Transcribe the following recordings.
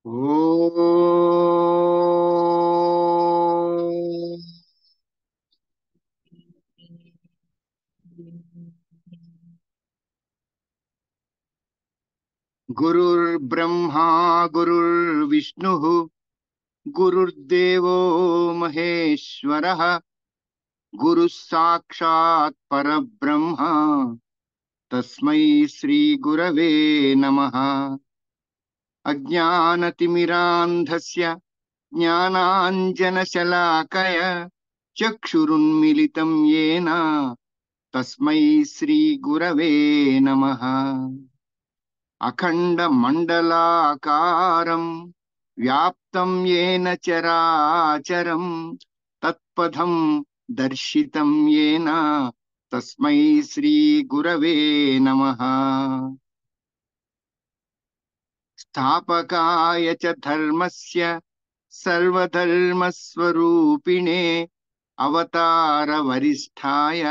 ఓం గురుర్బ్రహ్మా గురుర్విష్ణుః గురుర్దేవో మహేశ్వరః గురుః సాక్షాత్ పరబ్రహ్మ తస్మై శ్రీ గురవే నమః. అజ్ఞానతిమిరాంధస్య జ్ఞానాంజనశలాకయ చక్షురున్మిలితం యేన తస్మై శ్రీ గురవే నమః. అఖండ మండలాకారం వ్యాప్తం యేన చరాచరం తత్పథం దర్శితం యేన తస్మై శ్రీ గురవే నమః. స్థాపకాయ చ ధర్మస్య సర్వధర్మస్వరూపిణే అవతార వరిష్ఠాయ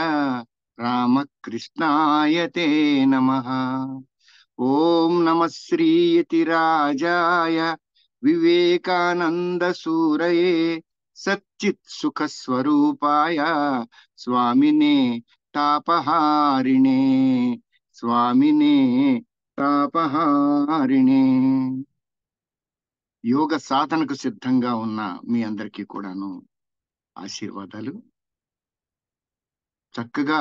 రామకృష్ణాయ తే నమః. ఓం నమః శ్రీయతిరాజాయ వివేకానంద సూరయే సచ్చిత్ సుఖ స్వరూపాయ స్వామినే తాపహారిణే స్వామినే తాపహారిణే. యోగ సాధనకు సిద్ధంగా ఉన్న మీ అందరికీ కూడాను ఆశీర్వాదాలు. చక్కగా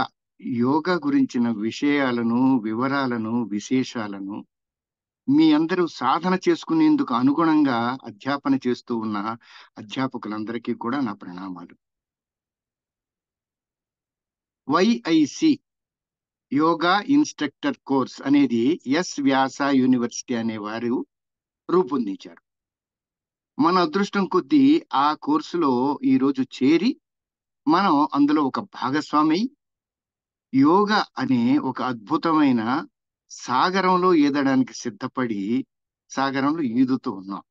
యోగా గురించిన విషయాలను, వివరాలను, విశేషాలను మీ అందరూ సాధన చేసుకునేందుకు అనుగుణంగా అధ్యాపన చేస్తూ ఉన్న అధ్యాపకులందరికీ కూడా నా ప్రణామాలు. YIC యోగా ఇన్స్ట్రక్టర్ కోర్స్ అనేది ఎస్ వ్యాస యూనివర్సిటీ అనే వారు రూపొందించారు. మన అదృష్టం కొద్దీ ఆ కోర్సులో ఈరోజు చేరి మనం అందులో ఒక భాగస్వామి యోగా అనే ఒక అద్భుతమైన సాగరంలో ఈదడానికి సిద్ధపడి సాగరంలో ఈదుతూ ఉన్నాం.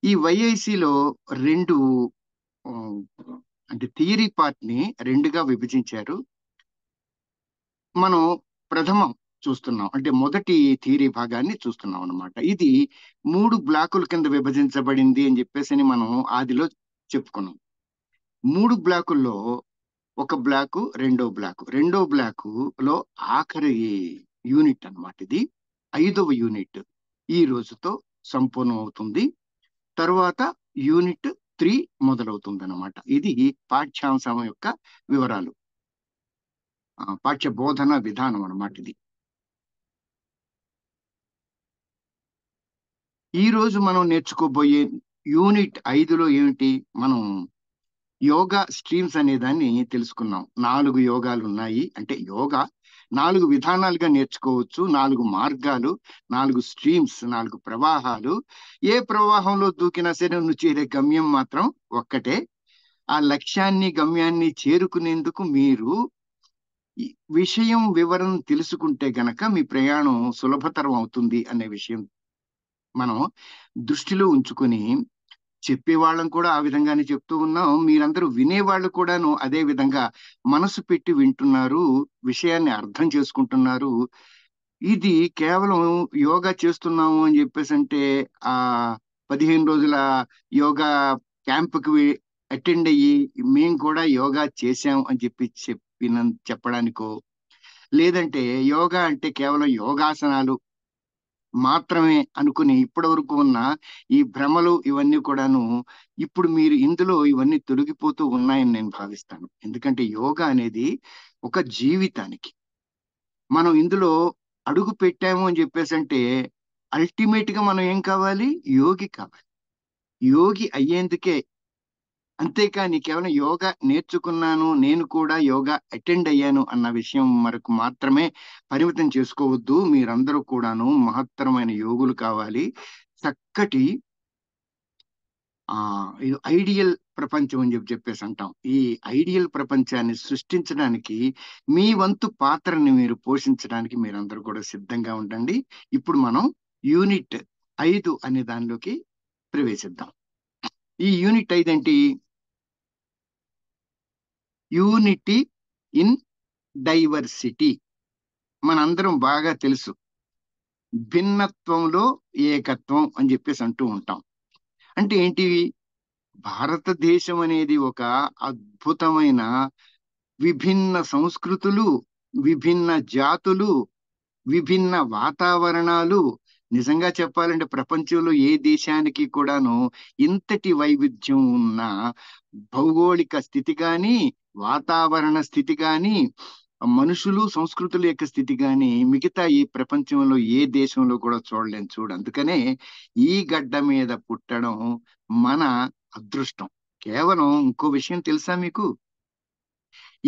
ఈ YICలో రెండు అంటే థియరీ పార్ట్ ని రెండుగా విభజించారు. మనం ప్రథమం చూస్తున్నాం, అంటే మొదటి థియరీ భాగాన్ని చూస్తున్నాం అన్నమాట. ఇది 3 బ్లాకుల కింద విభజించబడింది అని చెప్పేసి మనం ఆదిలో చెప్పుకున్నాం. 3 బ్లాకుల్లో ఒక బ్లాకు రెండో బ్లాకులో ఆఖరి యూనిట్ అన్నమాట. ఇది 5వ యూనిట్ ఈ రోజుతో సంపూర్ణం అవుతుంది. తరువాత యూనిట్ 3 మొదలవుతుంది అన్నమాట. ఇది పాఠ్యాంశం యొక్క వివరాలు, పాఠ్య బోధన విధానం అన్నమాట. ఇది ఈ రోజు మనం నేర్చుకోబోయే యూనిట్ 5లో ఏమిటి, మనం యోగా స్ట్రీమ్స్ అనే దాన్ని తెలుసుకున్నాం. 4 యోగాలు ఉన్నాయి. అంటే యోగా 4 విధానాలుగా నేర్చుకోవచ్చు, 4 మార్గాలు, 4 స్ట్రీమ్స్, 4 ప్రవాహాలు. ఏ ప్రవాహంలో దూకినా సరే నువ్వు చేరే గమ్యం మాత్రం ఒక్కటే. ఆ లక్ష్యాన్ని, గమ్యాన్ని చేరుకునేందుకు మీరు ఈ విషయం వివరం తెలుసుకుంటే గనక మీ ప్రయాణం సులభతరం అవుతుంది అనే విషయం మనం దృష్టిలో ఉంచుకొని చెప్పేవాళ్ళం కూడా ఆ విధంగానే చెప్తూ ఉన్నాం. మీరందరూ వినేవాళ్ళు కూడాను అదే విధంగా మనసు పెట్టి వింటున్నారు, విషయాన్ని అర్థం చేసుకుంటున్నారు. ఇది కేవలం యోగా చేస్తున్నాము అని చెప్పేసి అంటే ఆ 15 రోజుల యోగా క్యాంపుకి అటెండ్ అయ్యి మేము కూడా యోగా చేశాం అని చెప్పడానికో, లేదంటే యోగా అంటే కేవలం యోగాసనాలు మాత్రమే అనుకుని ఇప్పటి వరకు ఉన్న ఈ భ్రమలు ఇవన్నీ కూడాను ఇప్పుడు మీరు ఇందులో ఇవన్నీ తొలగిపోతూ ఉన్నాయని నేను భావిస్తాను. ఎందుకంటే యోగా అనేది ఒక జీవితానికి మనం ఇందులో అడుగు పెట్టాము అని చెప్పేసి అంటే అల్టిమేట్ గా మనం ఏం కావాలి, యోగి కావాలి. యోగి అయ్యేందుకే, అంతేకాని కేవలం యోగా నేర్చుకున్నాను, నేను కూడా యోగా అటెండ్ అయ్యాను అన్న విషయం వరకు మాత్రమే పరిమితం చేసుకోవద్దు. మీరందరూ కూడాను మహత్తరమైన యోగులు కావాలి. చక్కటి ఆ ఇది ఐడియల్ ప్రపంచం అని చెప్పేసి అంటాం. ఈ ఐడియల్ ప్రపంచాన్ని సృష్టించడానికి మీ వంతు పాత్రని మీరు పోషించడానికి మీరందరూ కూడా సిద్ధంగా ఉండండి. ఇప్పుడు మనం యూనిట్ 5 అనే దానిలోకి ప్రవేశిద్దాం. ఈ యూనిట్ 5 ఏంటి? Unity in diversity. మనందరం బాగా తెలుసు, భిన్నత్వంలో ఏకత్వం అని చెప్పేసి అంటూ ఉంటాం. అంటే ఏంటి? భారతదేశం అనేది ఒక అద్భుతమైన విభిన్న సంస్కృతులు, విభిన్న జాతులు, విభిన్న వాతావరణాలు. నిజంగా చెప్పాలంటే ప్రపంచంలో ఏ దేశానికి కూడాను ఇంతటి వైవిధ్యం ఉన్న భౌగోళిక స్థితి కానీ, వాతావరణ స్థితి కానీ, మనుషులు సంస్కృతుల యొక్క స్థితి కానీ మిగతా ఈ ప్రపంచంలో ఏ దేశంలో కూడా చూడలేం. చూడు, అందుకనే ఈ గడ్డ మీద పుట్టడం మన అదృష్టం. కేవలం ఇంకో విషయం తెలుసా మీకు?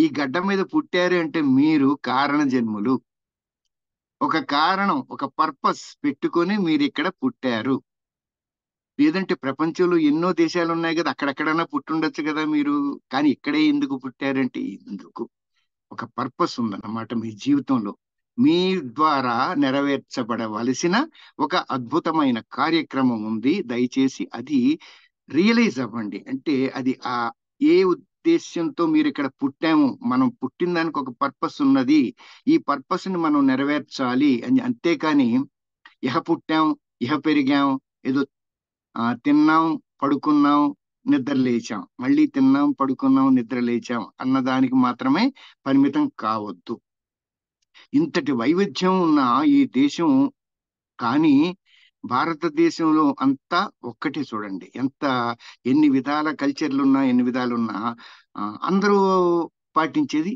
ఈ గడ్డ మీద పుట్టారు అంటే మీరు కారణ జన్ములు. ఒక కారణం, ఒక పర్పస్ పెట్టుకొని మీరు ఇక్కడ పుట్టారు. లేదంటే ప్రపంచంలో ఎన్నో దేశాలు ఉన్నాయి కదా, అక్కడెక్కడన్నా పుట్టుండొచ్చు కదా మీరు. కానీ ఇక్కడే ఎందుకు పుట్టారంటే ఎందుకు ఒక పర్పస్ ఉందన్నమాట మీ జీవితంలో. మీ ద్వారా నెరవేర్చబడవలసిన ఒక అద్భుతమైన కార్యక్రమం ఉంది. దయచేసి అది రియలైజ్ అవ్వండి. అంటే అది ఏ ఉద్దేశ్యంతో మీరు ఇక్కడ పుట్టాము, మనం పుట్టిన దానికి ఒక పర్పస్ ఉన్నది, ఈ పర్పస్ ని మనం నెరవేర్చాలి అని. అంతేకాని ఇహ పుట్టాం, ఇహ పెరిగాం, ఏదో తిన్నాం, పడుకున్నాం, నిద్ర లేచాం, మళ్ళీ తిన్నాం, పడుకున్నాం, నిద్ర లేచాం అన్నదానికి మాత్రమే పరిమితం కావద్దు. ఇంతటి వైవిధ్యం ఉన్న ఈ దేశం, కానీ భారతదేశంలో అంతా ఒక్కటే. చూడండి ఎన్ని విధాల కల్చర్లున్నా, ఎన్ని విధాలున్నా అందరూ పాటించేది,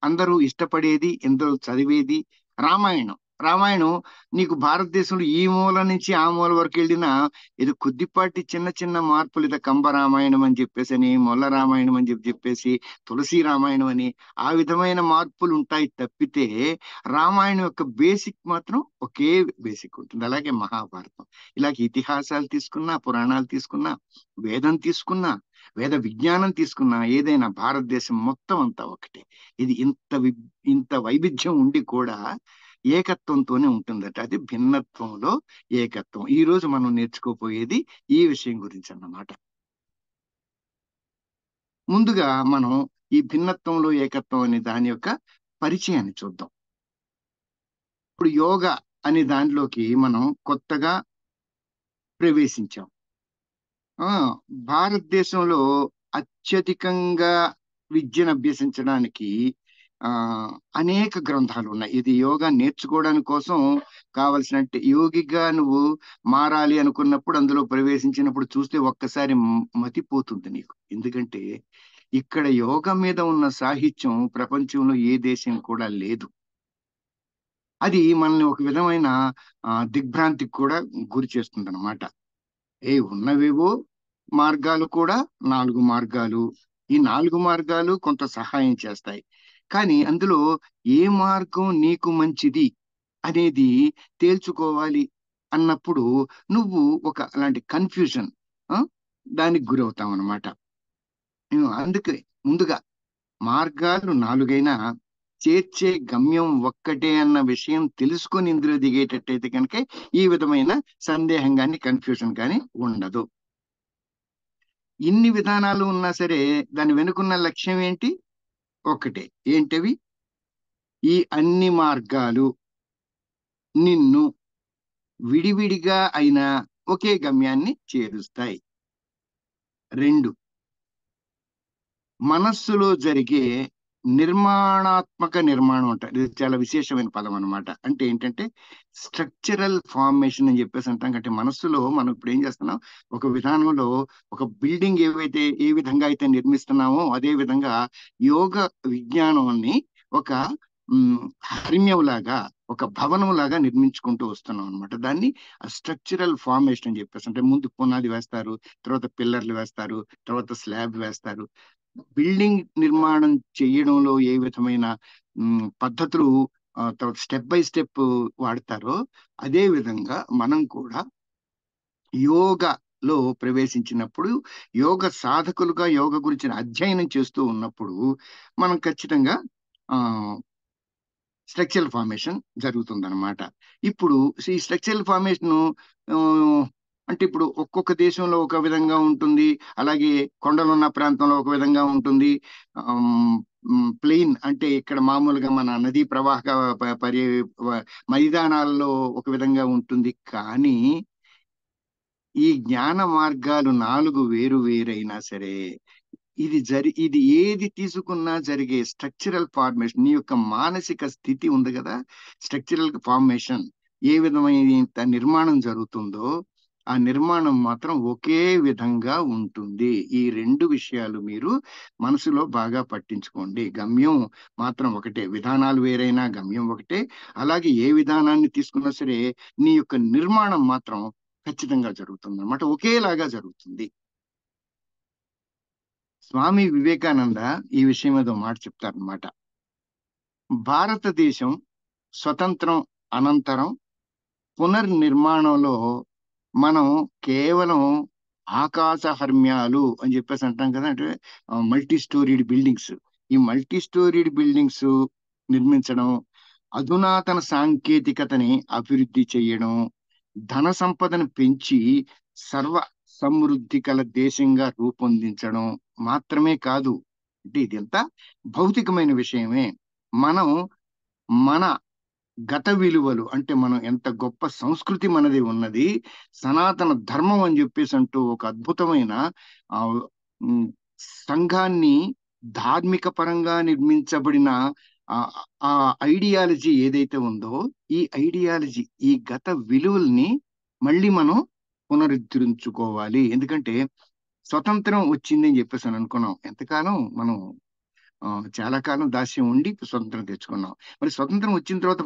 అందరూ ఇష్టపడేది, ఎందరో చదివేది రామాయణం. రామాయణం నీకు భారతదేశంలో ఈ మూల నుంచి ఆ మూల వరకు వెళ్ళినా ఇది కొద్దిపాటి చిన్న చిన్న మార్పులు. ఇది కంబ రామాయణం అని చెప్పేసి అని, మొల్ల రామాయణం అని చెప్పేసి, తులసి రామాయణం అని ఆ విధమైన మార్పులు ఉంటాయి తప్పితే రామాయణం యొక్క బేసిక్ మాత్రం ఒకే బేసిక్ ఉంటుంది. అలాగే మహాభారతం, ఇలాగే ఇతిహాసాలు తీసుకున్నా, పురాణాలు తీసుకున్నా, వేదం తీసుకున్నా, వేద విజ్ఞానం తీసుకున్నా, ఏదైనా భారతదేశం మొత్తం అంతా ఒకటే. ఇది ఇంత వైవిధ్యం ఉండి కూడా ఏకత్వంతోనే ఉంటుందట. అది భిన్నత్వంలో ఏకత్వం. ఈ రోజు మనం నేర్చుకోపోయేది ఈ విషయం గురించి అన్నమాట. ముందుగా మనం ఈ భిన్నత్వంలో ఏకత్వం అనే దాని యొక్క పరిచయాన్ని చూద్దాం. ఇప్పుడు యోగా అనే దానిలోకి మనం కొత్తగా ప్రవేశించాం. భారతదేశంలో అత్యధికంగా విద్యను అభ్యసించడానికి ఆ అనేక గ్రంథాలు ఉన్నాయి. ఇది యోగా నేర్చుకోవడానికి కోసం కావలసిన, యోగిగా నువ్వు మారాలి అనుకున్నప్పుడు, అందులో ప్రవేశించినప్పుడు చూస్తే ఒక్కసారి మతిపోతుంది నీకు. ఎందుకంటే ఇక్కడ యోగా మీద ఉన్న సాహిత్యం ప్రపంచంలో ఏ దేశం కూడా లేదు. అది మనల్ని ఒక విధమైన దిగ్భ్రాంతికి కూడా గురి చేస్తుంది అనమాట. ఉన్నవేవో మార్గాలు కూడా 4 మార్గాలు. ఈ 4 మార్గాలు కొంత సహాయం చేస్తాయి. కానీ అందులో ఏ మార్గం నీకు మంచిది అనేది తేల్చుకోవాలి అన్నప్పుడు నువ్వు అలాంటి కన్ఫ్యూజన్ దానికి గురవుతావు అనమాట. అందుకే ముందుగా మార్గాలు 4 చేర్చే గమ్యం ఒక్కటే అన్న విషయం తెలుసుకొని ఇందులో దిగేటట్టయితే కనుక ఈ విధమైన సందేహం కానీ, కన్ఫ్యూజన్ కానీ ఉండదు. ఇన్ని విధానాలు ఉన్నా సరే దాని వెనుకున్న లక్ష్యం ఏంటి? ఒక్కటే. ఏంటవి? ఈ అన్ని మార్గాలు నిన్ను విడివిడిగా అయినా ఒకే గమ్యాన్ని చేరుస్తాయి. 2, మనస్సులో జరిగే నిర్మాణాత్మక నిర్మాణం అంటారు. ఇది చాలా విశేషమైన పదం అనమాట. అంటే ఏంటంటే స్ట్రక్చరల్ ఫార్మేషన్ అని చెప్పేసి అంటాం. అంటే మనస్సులో మనం ఇప్పుడు ఏం చేస్తున్నాం, ఒక విధానంలో ఒక బిల్డింగ్ ఏ విధంగా అయితే నిర్మిస్తున్నామో అదే విధంగా యోగ విజ్ఞానాన్ని ఒక హర్మ్యంలాగా, ఒక భవనం లాగా నిర్మించుకుంటూ వస్తున్నాం అనమాట. దాన్ని స్ట్రక్చరల్ ఫార్మేషన్ అని చెప్పేసి అంటే ముందు పునాది వేస్తారు, తర్వాత పిల్లర్లు వేస్తారు, తర్వాత స్లాబ్ వేస్తారు. బిల్డింగ్ నిర్మాణం చేయడంలో ఏ విధమైన పద్ధతులు తర్వాత స్టెప్ బై స్టెప్ వాడతారో అదే విధంగా మనం కూడా యోగలో ప్రవేశించినప్పుడు, యోగ సాధకులుగా యోగ గురించిన అధ్యయనం చేస్తూ ఉన్నప్పుడు మనం ఖచ్చితంగా స్ట్రక్చరల్ ఫార్మేషన్ జరుగుతుందన్నమాట. ఇప్పుడు ఈ స్ట్రక్చరల్ ఫార్మేషన్ అంటే ఇప్పుడు ఒక్కొక్క దేశంలో ఒక విధంగా ఉంటుంది, అలాగే కొండలున్న ప్రాంతంలో ఒక విధంగా ఉంటుంది, ప్లెయిన్ అంటే ఇక్కడ మామూలుగా మన నదీ ప్రవాహ మైదానాల్లో ఒక విధంగా ఉంటుంది. కానీ ఈ జ్ఞాన మార్గాలు 4 వేరు వేరైనా సరే, ఇది ఏది తీసుకున్నా జరిగే స్ట్రక్చరల్ ఫార్మేషన్, నీ యొక్క మానసిక స్థితి ఉంది కదా, స్ట్రక్చరల్ ఫార్మేషన్ ఏ విధమైన నిర్మాణం జరుగుతుందో ఆ నిర్మాణం మాత్రం ఒకే విధంగా ఉంటుంది. ఈ రెండు విషయాలు మీరు మనసులో బాగా పట్టించుకోండి. గమ్యం మాత్రం ఒకటే, విధానాలు వేరైనా గమ్యం ఒకటే. అలాగే ఏ విధానాన్ని తీసుకున్నా సరే నీ యొక్క నిర్మాణం మాత్రం ఖచ్చితంగా జరుగుతుంది అన్నమాట, ఒకేలాగా జరుగుతుంది. స్వామి వివేకానంద ఈ విషయం మీద మాట చెప్తారనమాట. భారతదేశం స్వతంత్రం అనంతరం పునర్నిర్మాణంలో మనం కేవలం ఆకాశ హర్మ్యాలు అని చెప్పేసి అంటాం కదా, అంటే మల్టీ స్టోరీడ్ బిల్డింగ్స్, ఈ మల్టీ స్టోరీడ్ బిల్డింగ్స్ నిర్మించడం, అధునాతన సాంకేతికతని అభివృద్ధి చేయడం, ధన సంపదను పెంచి సర్వ సమృద్ధి కల దేశంగా రూపొందించడం మాత్రమే కాదు. అంటే ఇదంతా భౌతికమైన విషయమే. మనం మన గత విలువలు, అంటే మనం ఎంత గొప్ప సంస్కృతి మనది ఉన్నది, సనాతన ధర్మం అని చెప్పేసి అంటూ ఒక అద్భుతమైన ఆ ఉమ్, సంఘాన్ని, ధార్మిక పరంగా నిర్మించబడిన ఆ ఆ ఐడియాలజీ ఏదైతే ఉందో, ఈ ఐడియాలజీ, ఈ గత విలువల్ని మళ్ళీ మనం పునరుద్ధరించుకోవాలి. ఎందుకంటే స్వతంత్రం వచ్చింది అని చెప్పేసి అని అనుకున్నాం. ఎంతకాలం మనం ఆ, చాలా కాలం దాస్యం ఉండి స్వతంత్రం తెచ్చుకున్నాం. మరి స్వతంత్రం వచ్చిన తర్వాత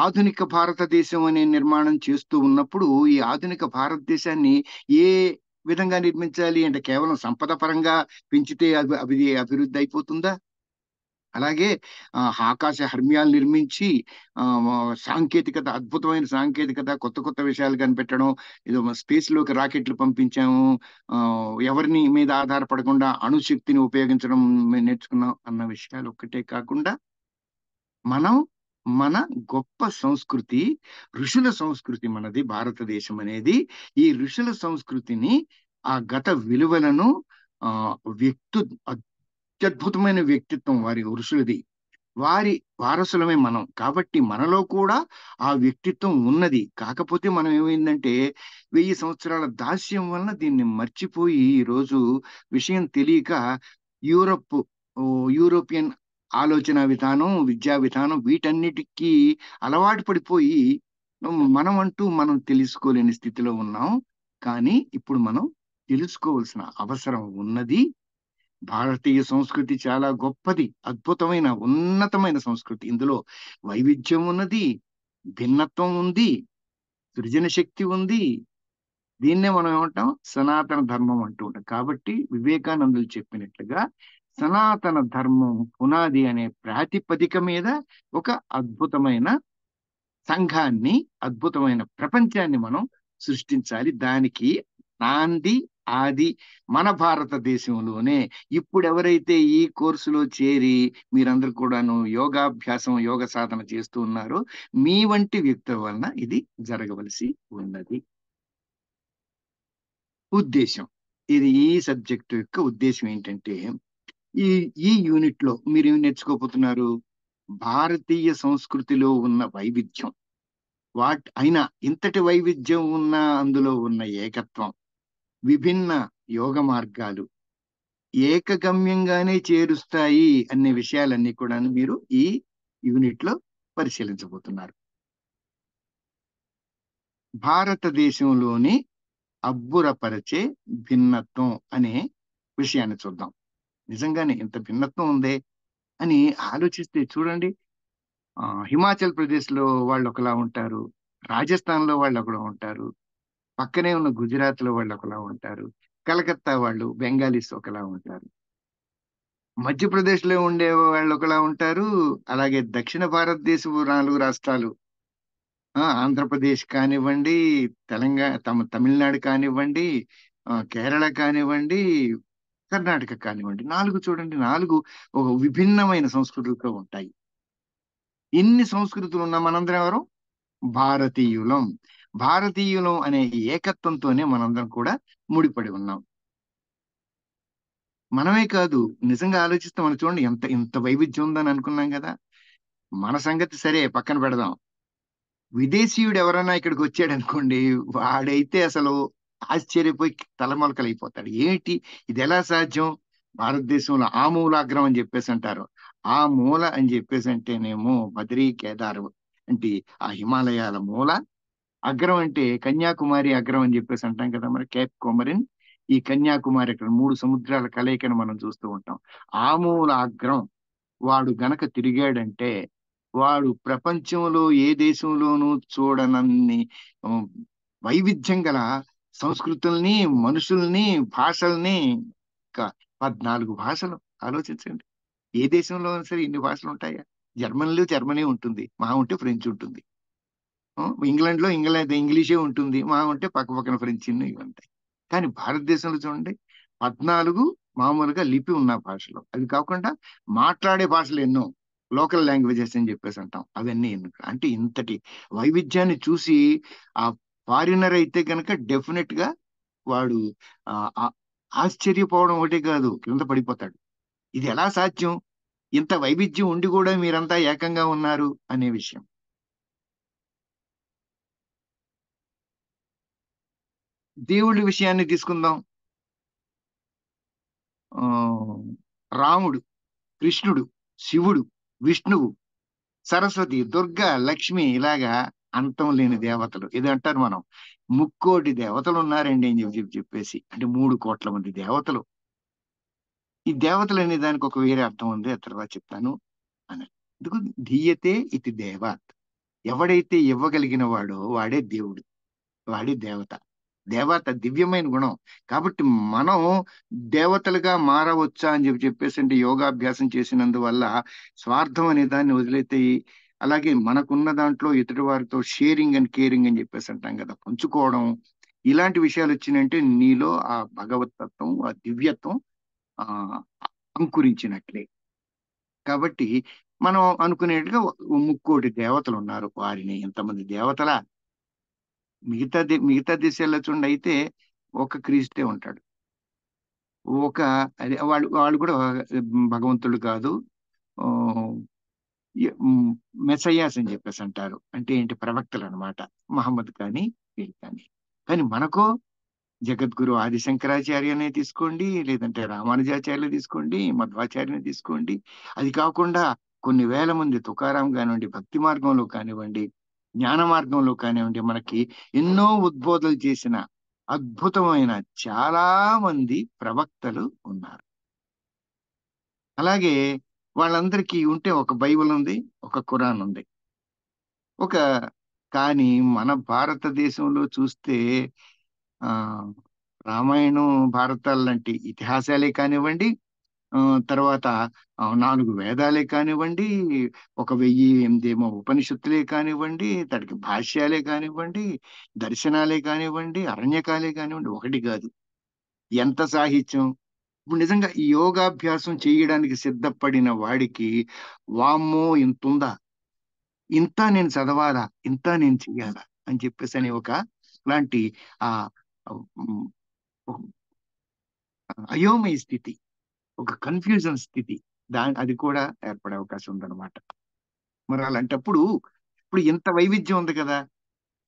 ఆధునిక భారతదేశం అనే నిర్మాణం చేస్తూ ఉన్నప్పుడు ఈ ఆధునిక భారతదేశాన్ని ఏ విధంగా నిర్మించాలి అంటే, కేవలం సంపద పరంగా పెంచితే అభివృద్ధి అయిపోతుందా? అలాగే ఆకాశ హర్మ్యాలు నిర్మించి సాంకేతికత, అద్భుతమైన సాంకేతికత, కొత్త కొత్త విషయాలు కనిపెట్టడం, ఏదో స్పేస్ లోకి రాకెట్లు పంపించాము, ఆ, ఎవరిని మీద ఆధారపడకుండా అణుశక్తిని ఉపయోగించడం నేర్చుకున్నాం అన్న విషయాలు ఒక్కటే కాకుండా, మనం మన గొప్ప సంస్కృతి, ఋషుల సంస్కృతి మనది భారతదేశం అనేది. ఈ ఋషుల సంస్కృతిని, ఆ గత విలువలను, ఆ వ్యక్తు అత్యద్భుతమైన వ్యక్తిత్వం వారి ఋషులది, వారి వారసులమే మనం కాబట్టి మనలో కూడా ఆ వ్యక్తిత్వం ఉన్నది. కాకపోతే మనం ఏమైందంటే 1000 సంవత్సరాల దాస్యం వలన దీన్ని మర్చిపోయి ఈరోజు విషయం తెలియక యూరప్ ఓ, యూరోపియన్ ఆలోచన విధానం, విద్యా విధానం, వీటన్నిటికీ అలవాటు పడిపోయి మనం అంటూ మనం తెలుసుకోలేని స్థితిలో ఉన్నాం. కానీ ఇప్పుడు మనం తెలుసుకోవాల్సిన అవసరం ఉన్నది. భారతీయ సంస్కృతి చాలా గొప్పది, అద్భుతమైన ఉన్నతమైన సంస్కృతి. ఇందులో వైవిధ్యం ఉన్నది, భిన్నత్వం ఉంది, సృజన శక్తి ఉంది. దీన్నే మనం ఏమంటాం, సనాతన ధర్మం అంటూ ఉంటాం. కాబట్టి వివేకానందులు చెప్పినట్లుగా సనాతన ధర్మం పునాది అనే ప్రాతిపదిక మీద ఒక అద్భుతమైన సంఘాన్ని, అద్భుతమైన ప్రపంచాన్ని మనం సృష్టించాలి. దానికి నాంది, ఆది మన భారతదేశంలోనే. ఇప్పుడు ఎవరైతే ఈ కోర్సులో చేరి మీరందరూ కూడాను యోగాభ్యాసం, యోగ సాధన చేస్తూ ఉన్నారో, మీ వంటి వ్యక్తుల వలన ఇది జరగవలసి ఉన్నది. ఉద్దేశం, ఇది ఈ సబ్జెక్టు యొక్క ఉద్దేశం ఏంటంటే, ఈ ఈ యూనిట్ లో మీరు ఏం నేర్చుకోబోతున్నారు? భారతీయ సంస్కృతిలో ఉన్న వైవిధ్యం, అయినా ఇంతటి వైవిధ్యం ఉన్న అందులో ఉన్న ఏకత్వం, విభిన్న యోగ మార్గాలు ఏకగమ్యంగానే చేరుస్తాయి అనే విషయాలన్నీ కూడా మీరు ఈ యూనిట్ లో పరిశీలించబోతున్నారు. భారతదేశంలోని అబ్బురపరిచే భిన్నత్వం అనే విషయాన్ని చూద్దాం. నిజంగానే ఇంత భిన్నత్వం ఉందే అని ఆలోచిస్తే చూడండి. హిమాచల్ ప్రదేశ్ లో వాళ్ళు ఒకలా ఉంటారు, రాజస్థాన్ లో వాళ్ళు ఒకలా ఉంటారు, పక్కనే ఉన్న గుజరాత్ లో వాళ్ళు ఒకలా ఉంటారు, కలకత్తా వాళ్ళు బెంగాలీస్ ఒకలా ఉంటారు, మధ్యప్రదేశ్ లో ఉండే వాళ్ళు ఒకలా ఉంటారు, అలాగే దక్షిణ భారతదేశపు 4 రాష్ట్రాలు, ఆంధ్రప్రదేశ్ కానివ్వండి, తమిళనాడు కానివ్వండి, కేరళ కానివ్వండి, కర్ణాటక కానివ్వండి, 4 చూడండి, 4 ఒక విభిన్నమైన సంస్కృతులతో ఉంటాయి. ఇన్ని సంస్కృతులు ఉన్న మనందరం ఎవరు? భారతీయులం. భారతీయులం అనే ఏకత్వంతోనే మనందరం కూడా ముడిపడి ఉన్నాం. మనమే కాదు, నిజంగా ఆలోచిస్తే మనం చూడండి ఎంత ఇంత వైవిధ్యం ఉందని అనుకున్నాం కదా. మన సంగతి సరే పక్కన పెడదాం. విదేశీయుడు ఎవరైనా ఇక్కడికి వచ్చాడు అనుకోండి, వాడైతే అసలు ఆశ్చర్యపోయి తలమొలకలైపోతాడు. ఏంటి ఇది ఎలా సాధ్యం? భారతదేశంలో ఆ మూలాగ్రం అని చెప్పేసి అంటారు. ఆ మూల అని చెప్పేసి అంటేనేమో బద్రీ కేదార్ అంటే ఆ హిమాలయాల మూల. అగ్రం అంటే కన్యాకుమారి అగ్రం అని చెప్పేసి అంటాం కదా, మరి కేప్ కోమరిన్. ఈ కన్యాకుమారి అక్కడ మూడు సముద్రాల కలయికను మనం చూస్తూ ఉంటాం. ఆ మూల అగ్రం వాడు గనక తిరిగాడంటే వాడు ప్రపంచంలో ఏ దేశంలోనూ చూడనన్ని ఉమ్, వైవిధ్యం గల సంస్కృతుల్ని, మనుషుల్ని, భాషల్ని, ఇంకా 14 భాషలు ఆలోచించండి. ఏ దేశంలో అయినా సరే ఇన్ని భాషలు ఉంటాయా? జర్మనీలో జర్మనీ ఉంటుంది, మా ఉంటే ఫ్రెంచ్ ఉంటుంది. ఇంగ్లాండ్ లో ఇంగ్లీషే ఉంటుంది, మా ఉంటే పక్క పక్కన ఫ్రెంచ్ ఇవి ఉంటాయి. కానీ భారతదేశంలో చూడండి, 14 మామూలుగా లిపి ఉన్న భాషలు. అవి కాకుండా మాట్లాడే భాషలు ఎన్నో, లోకల్ లాంగ్వేజెస్ అని చెప్పేసి అంటాం, అవన్నీ ఎన్నో. అంటే ఇంతటి వైవిధ్యాన్ని చూసి ఆ ఫారినర్ అయితే కనుక డెఫినెట్ గా వాడు ఆ ఆ- ఆశ్చర్యపోవడం ఒకటే కాదు, కింద పడిపోతాడు. ఇది ఎలా సాధ్యం? ఇంత వైవిధ్యం ఉండి కూడా మీరంతా ఏకంగా ఉన్నారు అనే విషయం. దేవుడి విషయాన్ని తీసుకుందాం. ఆ, రాముడు, కృష్ణుడు, శివుడు, విష్ణువు, సరస్వతి, దుర్గా, లక్ష్మి, ఇలాగా అంతం లేని దేవతలు. ఇది అంటారు మనం, ముక్కోటి దేవతలు ఉన్నారండి అని చెప్పేసి, అంటే 3 కోట్ల మంది దేవతలు. ఈ దేవతలు అనే దానికి ఒక వేరే అర్థం ఉంది, ఆ తర్వాత చెప్తాను అని. ఎందుకు ధీయతే ఇది దేవాత్, ఎవడైతే ఇవ్వగలిగిన వాడో వాడే దేవుడు, వాడి దేవత. దేవత దివ్యమైన గుణం. కాబట్టి మనం దేవతలుగా మారవచ్చా అని చెప్పేసి అంటే యోగాభ్యాసం చేసినందువల్ల స్వార్థం అనే దాన్ని వదిలేతే, అలాగే మనకున్న దాంట్లో ఎదుటి వారితో షేరింగ్ అండ్ కేరింగ్ అని చెప్పేసి అంటాం కదా, పంచుకోవడం, ఇలాంటి విషయాలు వచ్చినాయంటే నీలో ఆ భగవతత్వం, ఆ దివ్యత్వం ఆ అంకురించినట్లే. కాబట్టి మనం అనుకునేట్టుగా ముక్కోటి దేవతలు ఉన్నారు. వారిని ఎంతమంది దేవతల, మిగతా దేశాల్లో చూడండి అయితే ఒక క్రీస్తే ఉంటాడు. ఒక అదే వాళ్ళు కూడా భగవంతుడు కాదు. ఆ, మెసయ్యాస్ అని చెప్పేసి అంటారు. అంటే ఏంటి, ప్రవక్తలు అన్నమాట. మహమ్మద్ కానీ వీళ్ళు కానీ. కానీ మనకో జగద్గురు ఆదిశంకరాచార్యనే తీసుకోండి, లేదంటే రామానుజాచార్యులు తీసుకోండి, మధ్వాచార్యుని తీసుకోండి. అది కాకుండా కొన్ని వేల మంది, తుకారాం కానివ్వండి, భక్తి మార్గంలో కానివ్వండి, జ్ఞాన మార్గంలో కానివ్వండి, మనకి ఎన్నో ఉద్బోధనలు చేసిన అద్భుతమైన చాలా మంది ప్రవక్తలు ఉన్నారు. అలాగే వాళ్ళందరికీ ఉంటే ఒక బైబిల్ ఉంది, ఒక ఖురాన్ ఉంది. ఒక కానీ మన భారతదేశంలో చూస్తే ఆ రామాయణం, భారతాలు లాంటి ఇతిహాసాలే కానివ్వండి, ఆ, తర్వాత 4 వేదాలే కానివ్వండి, 1008 ఉపనిషత్తులే కానివ్వండి, తడికి భాష్యాలే కానివ్వండి, దర్శనాలే కానివ్వండి, అరణ్యకాలే కానివ్వండి, ఒకటి కాదు, ఎంత సాహిత్యం. ఇప్పుడు నిజంగా ఈ యోగాభ్యాసం చేయడానికి సిద్ధపడిన వాడికి వామ్మో ఇంతుందా, ఇంత నేను చదవాలా, ఇంత నేను చెయ్యాలా అని చెప్పేసి అని ఒక లాంటి ఆ ఉమ్, అయోమయ స్థితి, ఒక కన్ఫ్యూజన్ స్థితి, అది కూడా ఏర్పడే అవకాశం ఉందన్నమాట. మరి అలాంటప్పుడు ఇప్పుడు ఇంత వైవిధ్యం ఉంది కదా.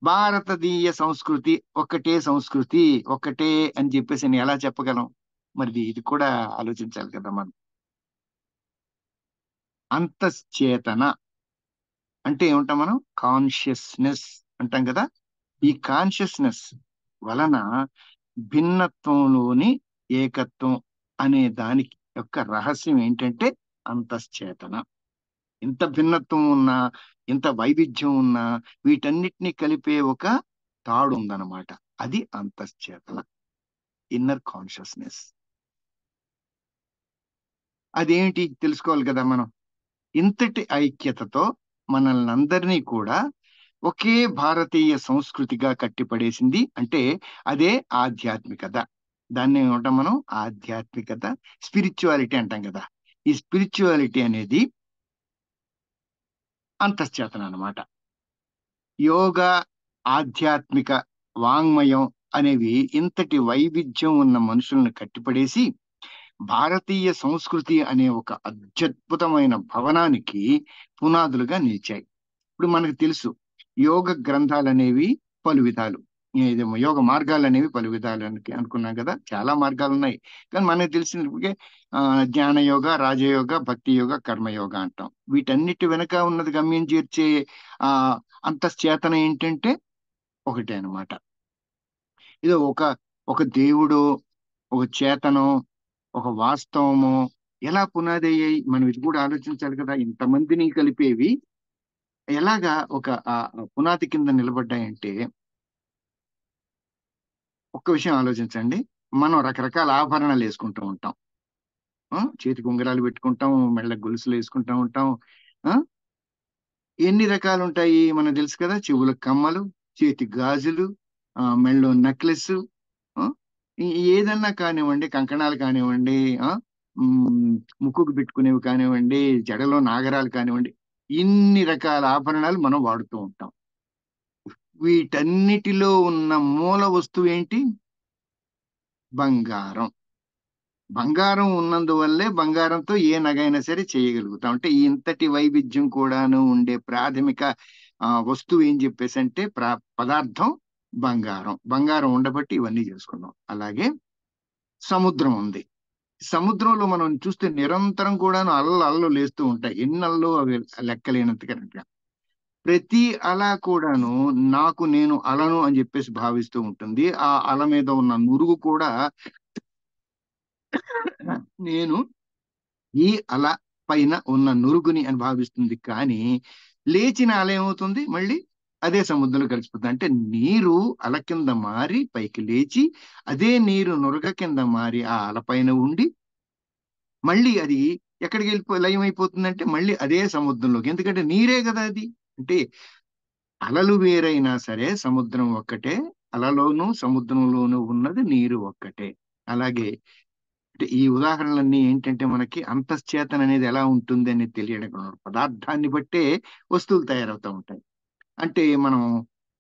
భారతీయ సంస్కృతి ఒకటే సంస్కృతి, ఒకటే అని చెప్పేసి నేను ఎలా చెప్పగలం? మరి ఇది కూడా ఆలోచించాలి కదా మనం. అంతశ్చేతన అంటే ఏమంటాం మనం? కాన్షియస్నెస్ అంటాం కదా. ఈ కాన్షియస్నెస్ వలన భిన్నత్వంలోని ఏకత్వం అనే దానికి యొక్క రహస్యం ఏంటంటే అంతశ్చేతన. ఇంత భిన్నత్వం ఉన్నా, ఇంత వైవిధ్యం ఉన్నా, వీటన్నిటిని కలిపే ఒక తాడు ఉందన్నమాట. అది అంతశ్చేతన, ఇన్నర్ కాన్షియస్నెస్. అదేంటి తెలుసుకోవాలి కదా మనం. ఇంతటి ఐక్యతతో మనల్ని అందరినీ కూడా ఒకే భారతీయ సంస్కృతిగా కట్టిపడేసింది అంటే అదే ఆధ్యాత్మికత. దాన్ని ఏమంటాం మనం? ఆధ్యాత్మికత, స్పిరిచువాలిటీ అంటాం కదా. ఈ స్పిరిచువాలిటీ అనేది అంతశ్చేతన అన్నమాట. యోగా, ఆధ్యాత్మిక, వాంగ్మయం అనేవి ఇంతటి వైవిధ్యం ఉన్న మనుషులను కట్టిపడేసి భారతీయ సంస్కృతి అనే ఒక అత్యద్భుతమైన భవనానికి పునాదులుగా నిలిచాయి. ఇప్పుడు మనకు తెలుసు యోగ గ్రంథాలు అనేవి పలు విధాలు, ఏదేమో యోగ మార్గాలు అనేవి పలు విధాలు అనుకున్నాం కదా. చాలా మార్గాలు ఉన్నాయి, కానీ మనకు తెలిసినప్పటికే జ్ఞాన యోగ, రాజయోగ, భక్తి యోగ, కర్మయోగ అంటాం. వీటన్నిటి వెనక ఉన్నది గమ్యం చేర్చే ఆ అంతశ్చేతన ఏంటంటే ఒకటే అన్నమాట. ఇది ఒక ఒక దేవుడు, ఒక చేతనం, ఒక వాస్తవము ఎలా పునాది అయ్యాయి, మనం ఇది కూడా ఆలోచించాలి కదా. ఇంతమందిని కలిపేవి ఎలాగా ఒక పునాది కింద నిలబడ్డాయంటే, ఒక్క విషయం ఆలోచించండి. మనం రకరకాల ఆభరణాలు వేసుకుంటూ ఉంటాం. చేతికి ఉంగరాలు పెట్టుకుంటాం, మెళ్ళకి గొలుసులు వేసుకుంటూ ఉంటాం. ఆ ఎన్ని రకాలు ఉంటాయి మనకు తెలుసు కదా. చెవులకు కమ్మలు, చేతి గాజులు, మెళ్ళో నెక్లెస్, ఏదన్నా కానివ్వండి, కంకణాలు కానివ్వండి, ఆ ఉమ్, ముక్కుకు పెట్టుకునేవి కానివ్వండి, జడలో నాగరాలు కానివ్వండి, ఇన్ని రకాల ఆభరణాలు మనం వాడుతూ ఉంటాం. వీటన్నిటిలో ఉన్న మూల వస్తువు ఏంటి? బంగారం. బంగారం ఉన్నందువల్లే బంగారంతో ఏ నగైనా సరే చేయగలుగుతాం. అంటే ఇంతటి వైవిధ్యం కూడాను ఉండే ప్రాథమిక వస్తువు ఏం చెప్పేసి అంటే పదార్థం బంగారం. బంగారం ఉండబట్టి ఇవన్నీ చేసుకున్నాం. అలాగే సముద్రం ఉంది. సముద్రంలో మనం చూస్తే నిరంతరం కూడాను అలలు లేస్తూ ఉంటాయి. ఎన్ని అలలు అవి లెక్కలేనంతగా. ప్రతి అల కూడాను నాకు నేను అలను అని చెప్పేసి భావిస్తూ ఉంటుంది. ఆ అల మీద ఉన్న నురుగు కూడా నేను ఈ అల పైన ఉన్న నురుగుని అని భావిస్తుంది. కానీ లేచిన అల ఏమవుతుంది? మళ్ళీ అదే సముద్రంలో కలిసిపోతుంది. అంటే నీరు అల కింద మారి పైకి లేచి, అదే నీరు నురగ కింద మారి ఆ అల పైన ఉండి, మళ్ళీ అది ఎక్కడికి లయం అయిపోతుందంటే మళ్ళీ అదే సముద్రంలోకి. ఎందుకంటే నీరే కదా అది. అంటే అలలు వేరైనా సరే సముద్రం ఒక్కటే. అలలోనూ సముద్రంలోనూ ఉన్నది నీరు ఒక్కటే. అలాగే అంటే ఈ ఉదాహరణలన్నీ ఏంటంటే మనకి అంతశ్చేతన అనేది ఎలా ఉంటుంది అనేది తెలియడం కోసం. పదార్థాన్ని బట్టే వస్తువులు తయారవుతూ ఉంటాయి. అంటే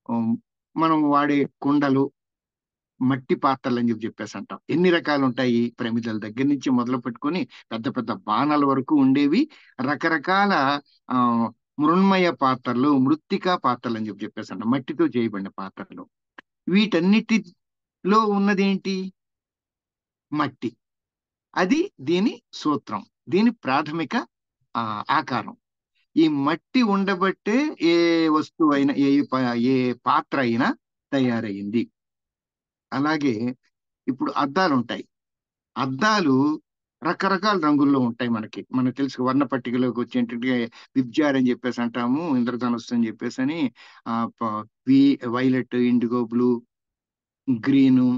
ఉమ్, మనం వాడే కుండలు, మట్టి పాత్రలు అని చెప్పేసి అంటాం. ఎన్ని రకాలు ఉంటాయి? ప్రమిదల దగ్గర నుంచి మొదలు పెట్టుకొని పెద్ద పెద్ద బాణాల వరకు ఉండేవి. రకరకాల ఆ మృణ్మయ పాత్రలు, మృత్తికా పాత్రలు అని చెప్పేసి అంటాం. మట్టితో చేయబడిన పాత్రలు. వీటన్నిటిలో ఉన్నది ఏంటి? మట్టి. అది దీని సూత్రం, దీని ప్రాథమిక ఆ ఆకారం. ఈ మట్టి ఉండబట్టే ఏ వస్తువు అయినా, ఏ పాత్ర అయినా తయారయింది. అలాగే ఇప్పుడు అద్దాలు ఉంటాయి. అద్దాలు రకరకాల రంగుల్లో ఉంటాయి. మనకు తెలుసు. వర్ణ పట్టికలోకి వచ్చేంటంటే విబ్జార్ అని చెప్పేసి అంటాము, ఇంద్రధనుస్సు అని చెప్పేసి అని, ఆ violet, IndiGo blue, green,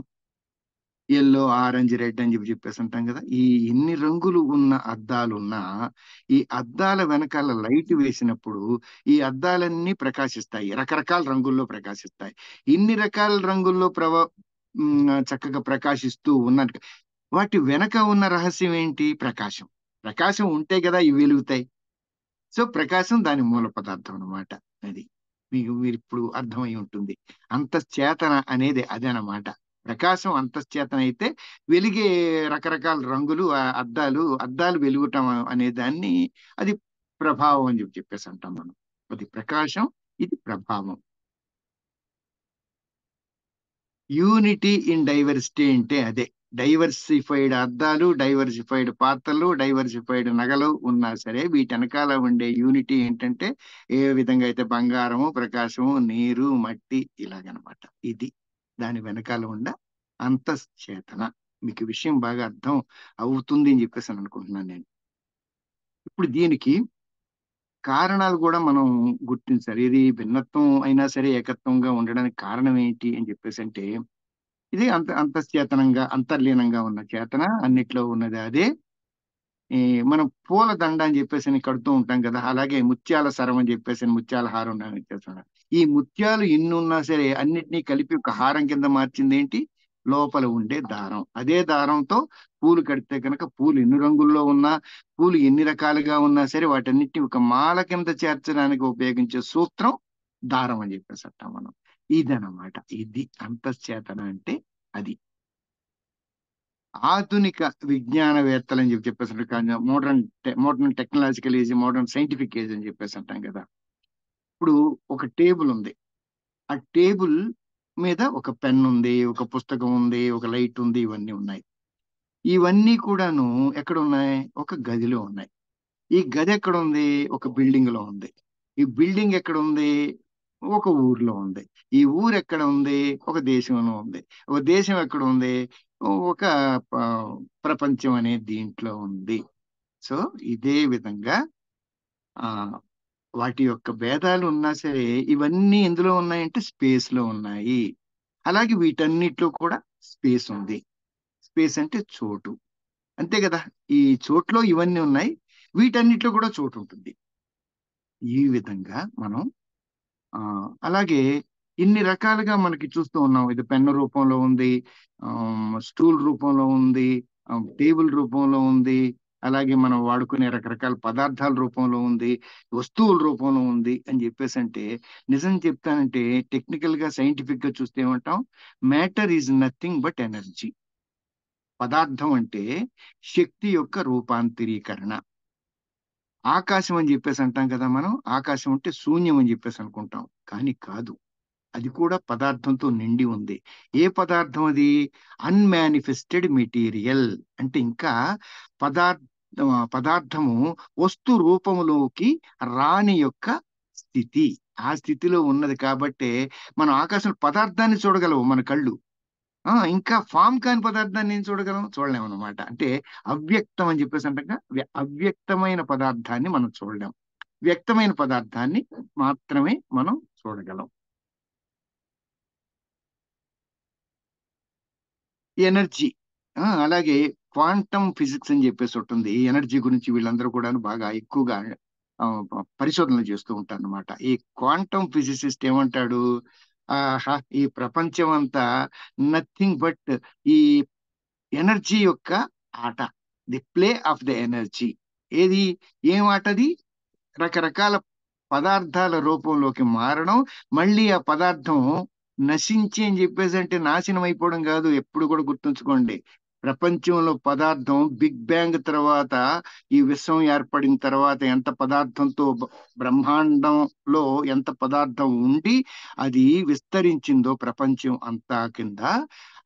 yellow, orange, red అని చెప్పేసి అంటాం కదా. ఈ ఎన్ని రంగులు ఉన్న అద్దాలున్నా ఈ అద్దాల వెనకాల లైట్ వేసినప్పుడు ఈ అద్దాలన్నీ ప్రకాశిస్తాయి. రకరకాల రంగుల్లో ప్రకాశిస్తాయి. ఇన్ని రకాల రంగుల్లో చక్కగా ప్రకాశిస్తూ ఉన్నట్టు వాటి వెనక ఉన్న రహస్యం ఏంటి? ప్రకాశం. ప్రకాశం ఉంటే కదా ఇవి వెలుగుతాయి. సో ప్రకాశం దాని మూల పదార్థం అన్నమాట. అది మీరు ఇప్పుడు అర్థమై ఉంటుంది. అంతశ్చేతన అనేది అదనమాట. ప్రకాశం అంతశ్చేతన అయితే వెలిగే రకరకాల రంగులు, అద్దాలు వెలుగుటం అనే దాన్ని, అది ప్రభావం అని చెప్పేసి అంటాం మనం. అది ప్రకాశం, ఇది ప్రభావం. యూనిటీ ఇన్ డైవర్సిటీ అంటే అదే. డైవర్సిఫైడ్ అద్దాలు, డైవర్సిఫైడ్ పాత్రలు, డైవర్సిఫైడ్ నగలు ఉన్నా సరే వీటి వెనకాల ఉండే యూనిటీ ఏంటంటే ఏ విధంగా అయితే బంగారము, ప్రకాశము, నీరు, మట్టి ఇలాగనమాట. ఇది దాని వెనకాల ఉన్న అంతశ్చేతన. మీకు విషయం బాగా అర్థం అవుతుంది అని చెప్పేసి అని అనుకుంటున్నాను నేను. ఇప్పుడు దీనికి కారణాలు కూడా మనం గుర్తించాలి. ఇది భిన్నత్వం అయినా సరే ఏకత్వంగా ఉండడానికి కారణం ఏంటి అని చెప్పేసి అంటే, ఇది అంతశ్చేతనంగా, అంతర్లీనంగా ఉన్న చేతన అన్నిట్లో ఉన్నది అదే. ఈ మనం పూల దండ అని చెప్పేసి అని కడుతూ ఉంటాం కదా. అలాగే ముత్యాల సరం అని చెప్పేసి ముత్యాల హారం అని చేస్తున్నాం. ఈ ముత్యాలు ఎన్ని ఉన్నా సరే అన్నిటినీ కలిపి ఒక హారం కింద మార్చింది ఏంటి? లోపల ఉండే దారం. అదే దారంతో పూలు కడితే కనుక పూలు ఎన్ని రంగుల్లో ఉన్నా, పూలు ఎన్ని రకాలుగా ఉన్నా సరే వాటన్నిటిని ఒక మాల కింద చేర్చడానికి ఉపయోగించే సూత్రం దారం అని చెప్పేసి అంటాం మనం. ఇదనమాట. ఇది అంతశ్చేతన అంటే అది. ఆధునిక విజ్ఞానవేత్తలు అని చెప్పేసి అంటారు. కానీ modern technological age, modern scientific age అని చెప్పేసి అంటాం కదా. ఇప్పుడు ఒక టేబుల్ ఉంది. ఆ టేబుల్ మీద ఒక పెన్ ఉంది, ఒక పుస్తకం ఉంది, ఒక లైట్ ఉంది, ఇవన్నీ ఉన్నాయి. ఇవన్నీ కూడాను ఎక్కడ ఉన్నాయి? ఒక గదిలో ఉన్నాయి. ఈ గది ఎక్కడ ఉంది? ఒక బిల్డింగ్ లో ఉంది. ఈ బిల్డింగ్ ఎక్కడ ఉంది? ఒక ఊర్లో ఉంది. ఈ ఊరు ఎక్కడ ఉంది? ఒక దేశంలో ఉంది. ఒక దేశం ఎక్కడ ఉంది? ఒక ఆ, ప్రపంచం అనే దీంట్లో ఉంది. సో ఇదే విధంగా ఆ వాటి యొక్క భేదాలు ఉన్నా సరే, ఇవన్నీ ఎందులో ఉన్నాయంటే స్పేస్ లో ఉన్నాయి. అలాగే వీటన్నిటిలో కూడా స్పేస్ ఉంది. స్పేస్ అంటే చోటు, అంతే కదా. ఈ చోట్లో ఇవన్నీ ఉన్నాయి, వీటన్నిటిలో కూడా చోటు ఉంటుంది. ఈ విధంగా మనం ఆ అలాగే ఇన్ని రకాలుగా మనకి చూస్తూ ఉన్నాం. ఇది పెన్ను రూపంలో ఉంది, స్టూల్ రూపంలో ఉంది, టేబుల్ రూపంలో ఉంది, అలాగే మనం వాడుకునే రకరకాల పదార్థాల రూపంలో ఉంది, వస్తువుల రూపంలో ఉంది అని చెప్పేసి అంటే, నిజం చెప్తానంటే టెక్నికల్ గా సైంటిఫిక్ గా చూస్తే ఏమంటాం? Matter is nothing but energy. పదార్థం అంటే శక్తి యొక్క రూపాంతరీకరణ. ఆకాశం అని చెప్పేసి అంటాం కదా మనం. ఆకాశం అంటే శూన్యం అని చెప్పేసి అనుకుంటాం, కానీ కాదు. అది కూడా పదార్థంతో నిండి ఉంది. ఏ పదార్థం అది? Unmanifested material. అంటే ఇంకా పదార్థ పదార్థము వస్తు రూపములోకి రాని యొక్క స్థితి. ఆ స్థితిలో ఉన్నది కాబట్టే మనం ఆకాశం పదార్థాన్ని చూడగలవు మన కళ్ళు. ఇంకా ఫామ్ కాని పదార్థాన్ని ఏం చూడగలం? చూడలేం అనమాట. అంటే అవ్యక్తం అని చెప్పేసి అంటే అవ్యక్తమైన పదార్థాన్ని మనం చూడలేం. వ్యక్తమైన పదార్థాన్ని మాత్రమే మనం చూడగలం. ఎనర్జీ. అలాగే క్వాంటమ్ ఫిజిక్స్ అని చెప్పేసి ఉంటుంది. ఈ ఎనర్జీ గురించి వీళ్ళందరూ కూడా బాగా ఎక్కువగా పరిశోధనలు చేస్తూ ఉంటారు అనమాట. ఈ క్వాంటమ్ ఫిజిసిస్ట్ ఏమంటాడు? ఈ ప్రపంచం అంతా నథింగ్ బట్ ఈ ఎనర్జీ యొక్క ఆట, the play of the energy. ఏది? ఏం ఆటది? రకరకాల పదార్థాల రూపంలోకి మారడం, మళ్ళీ ఆ పదార్థం నశించి అని చెప్పేసి అంటే నాశనం అయిపోవడం కాదు. ఎప్పుడు కూడా గుర్తుంచుకోండి, ప్రపంచంలో పదార్థం బిగ్ బ్యాంగ్ తర్వాత, ఈ విశ్వం ఏర్పడిన తర్వాత ఎంత పదార్థంతో బ్రహ్మాండంలో ఎంత పదార్థం ఉండి అది విస్తరించిందో ప్రపంచం అంతా కింద,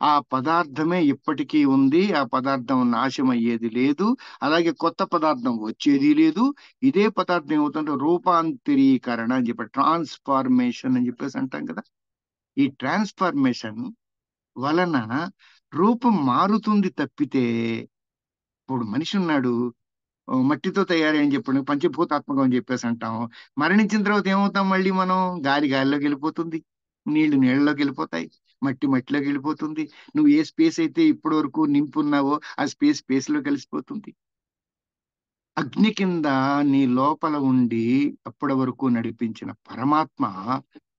ఆ పదార్థమే ఇప్పటికీ ఉంది. ఆ పదార్థం నాశనం అయ్యేది లేదు, అలాగే కొత్త పదార్థం వచ్చేది లేదు. ఇదే పదార్థం ఏమవుతుంటే రూపాంతరీకరణ అని చెప్పి, ట్రాన్స్ఫార్మేషన్ అని చెప్పేసి అంటాం కదా. ఈ ట్రాన్స్ఫార్మేషన్ వలన రూపం మారుతుంది తప్పితే, ఇప్పుడు మనిషి ఉన్నాడు, మట్టితో తయారు అని చెప్పండి, పంచభూతాత్మకం అని చెప్పేసి అంటాం. మరణించిన తర్వాత ఏమవుతాం? మళ్ళీ మనం గాలిలోకి వెళ్ళిపోతుంది, నీళ్లు నీళ్ళలోకి వెళ్ళిపోతాయి, మట్టి మట్టిలోకి వెళ్ళిపోతుంది. నువ్వు ఏ స్పేస్ అయితే ఇప్పటి వరకు నింపున్నావో ఆ స్పేస్ లో కలిసిపోతుంది. అగ్ని కింద నీ లోపల ఉండి అప్పటి వరకు నడిపించిన పరమాత్మ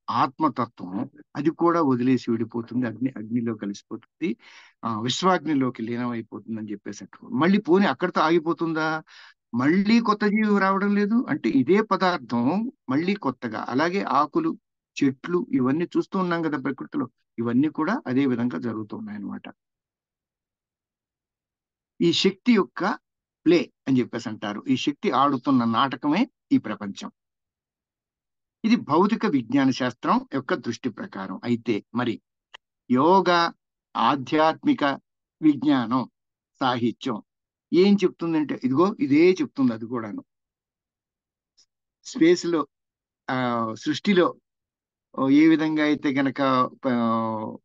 ఆత్మతత్వం, అది కూడా వదిలేసి విడిపోతుంది. అగ్నిలో కలిసిపోతుంది, విశ్వాగ్నిలోకి లీనమైపోతుంది అని చెప్పేసి అంటారు. మళ్ళీ పోనీ అక్కడితో ఆగిపోతుందా? మళ్ళీ కొత్త జీవి రావడం లేదు. అంటే ఇదే పదార్థం మళ్ళీ కొత్తగా, అలాగే ఆకులు, చెట్లు, ఇవన్నీ చూస్తూ ఉన్నాం కదా ప్రకృతిలో. ఇవన్నీ కూడా అదే విధంగా జరుగుతున్నాయి అన్నమాట. ఈ శక్తి యొక్క ప్లే అని చెప్పేసి అంటారు. ఈ శక్తి ఆడుతున్న నాటకమే ఈ ప్రపంచం. ఇది భౌతిక విజ్ఞాన శాస్త్రం యొక్క దృష్టి ప్రకారం. అయితే మరి యోగా, ఆధ్యాత్మిక విజ్ఞానం, సాహిత్యం ఏం చెప్తుందంటే, ఇదిగో ఇదే చెప్తుంది అది కూడాను. స్పేస్ లో, సృష్టిలో ఏ విధంగా అయితే గనక ప-